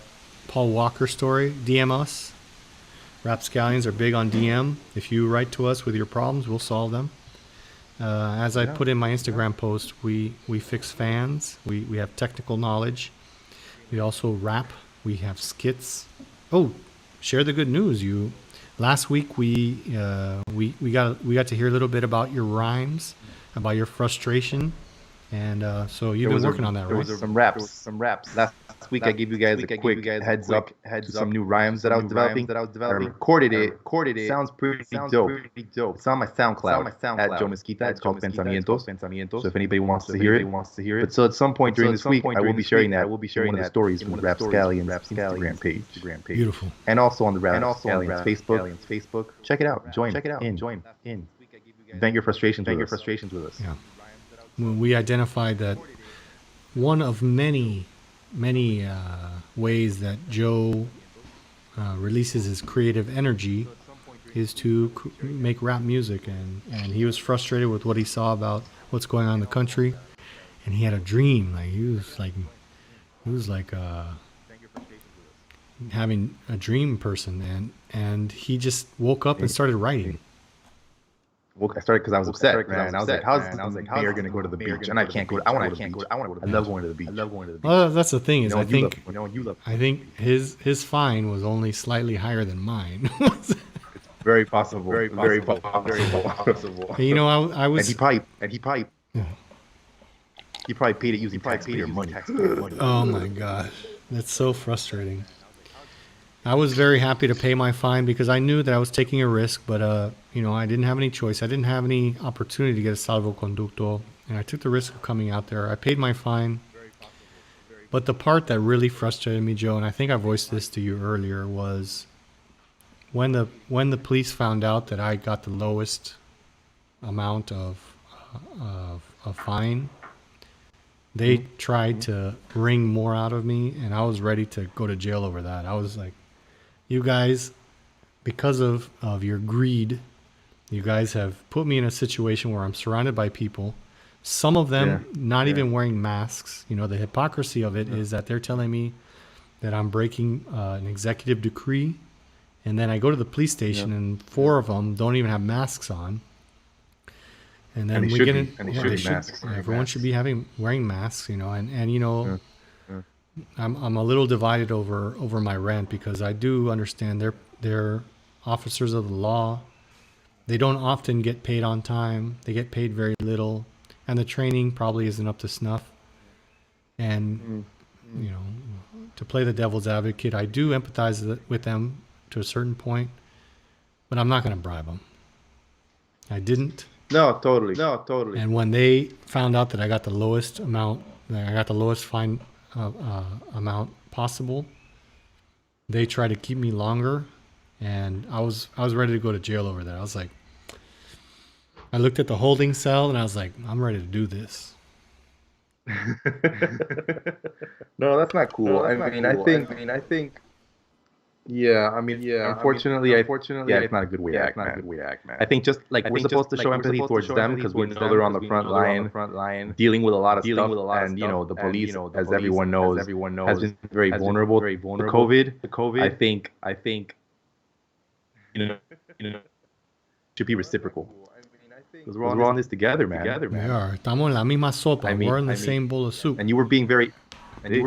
Paul Walker story, DM us. Rapscallions are big on DM. If you write to us with your problems, we'll solve them. As I put in my Instagram post, we fix fans. We have technical knowledge. We also rap. We have skits. Oh, share the good news. Last week we got to hear a little bit about your rhymes, about your frustration. And so you've been working on that, right? There was some raps. Last week I gave you guys a quick heads up to some new rhymes that I was developing. I recorded it. Sounds pretty dope. It's on my SoundCloud at Joe Mesquita. It's called Pensamientos. So if anybody wants to hear it. But so at some point during this week, I will be sharing that. One of the stories from the Rapscallion's Instagram page. Beautiful. And also on the Rapscallion's Facebook. Check it out. Join in. Vent your frustrations with us. Yeah. When we identified that one of many ways that Joe releases his creative energy is to make rap music, and he was frustrated with what he saw about what's going on in the country, and he had a dream. Like he was like having a dream person, and he just woke up and started writing. Well, I started because I was upset, man. I was like, how's the mayor going to go to the beach? And I can't go. I want to go. I love going to the beach. Well, that's the thing is, I think his fine was only slightly higher than mine. Very possible. Very possible. You know, I was. And he probably paid it using taxpayer money. Oh my gosh, that's so frustrating. I was very happy to pay my fine because I knew that I was taking a risk, but you know, I didn't have any choice. I didn't have any opportunity to get a salvoconducto, and I took the risk of coming out there. I paid my fine. But the part that really frustrated me, Joe, and I think I voiced this to you earlier, was when the police found out that I got the lowest amount of fine. They tried to wring more out of me, and I was ready to go to jail over that. I was like, you guys, because of your greed, you guys have put me in a situation where I'm surrounded by people, some of them not even wearing masks. You know, the hypocrisy of it is that they're telling me that I'm breaking an executive decree, and then I go to the police station and 4 of them don't even have masks on. And then we get in. Everyone should be wearing masks, you know, and you know, I'm a little divided over my rant because I do understand they're officers of the law. They don't often get paid on time. They get paid very little, and the training probably isn't up to snuff. And you know, to play the devil's advocate, I do empathize with them to a certain point, but I'm not going to bribe them. I didn't. No, totally. And when they found out that I got the lowest amount, that I got the lowest fine amount possible, they tried to keep me longer, and I was ready to go to jail over that. I was like, I looked at the holding cell, and I was like, I'm ready to do this. No, that's not cool. I think. Yeah, unfortunately, it's not a good way to act, man. I think just like we're supposed to show empathy towards them because we know they're on the front line, dealing with a lot of stuff, and you know the police, as everyone knows, has been very vulnerable to COVID. I think, you know, should be reciprocal. Because we're all in this together, man. We are. Estamos en la misma sopa. We're in the same bowl of soup. And you were being very, and you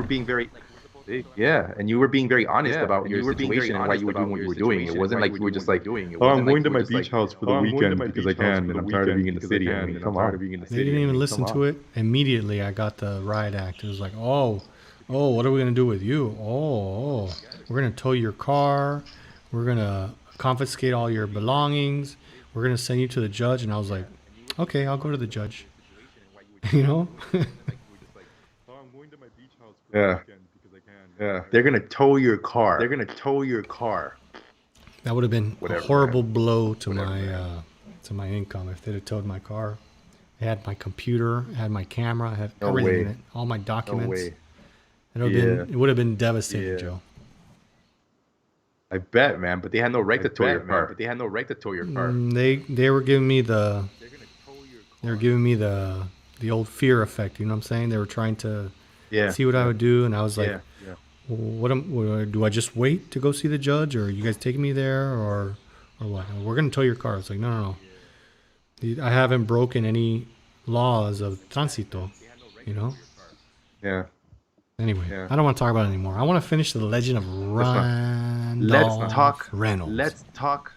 were being very honest about your situation and why you were doing what you were doing. It wasn't like you were just like, oh, I'm going to my beach house for the weekend because I can, and I'm tired of being in the city. I mean, come on. They didn't even listen to it. Immediately, I got the riot act. It was like, oh, what are we going to do with you? Oh, we're going to tow your car. We're going to confiscate all your belongings. We're going to send you to the judge. And I was like, okay, I'll go to the judge. You know? Yeah. They're gonna tow your car. That would have been a horrible blow to my income if they'd have towed my car. It had my computer, it had my camera, it had everything in it, all my documents. It would have been devastating, Joe. I bet, man. But they had no right to tow your car. They were giving me the old fear effect. You know what I'm saying? They were trying to see what I would do, and I was like, what do I just wait to go see the judge, or are you guys taking me there, or what? We're gonna tow your car. It's like, no. I haven't broken any laws of tránsito, you know. Yeah. Anyway, I don't want to talk about it anymore. I want to finish the legend of Randolph Runnels. Let's talk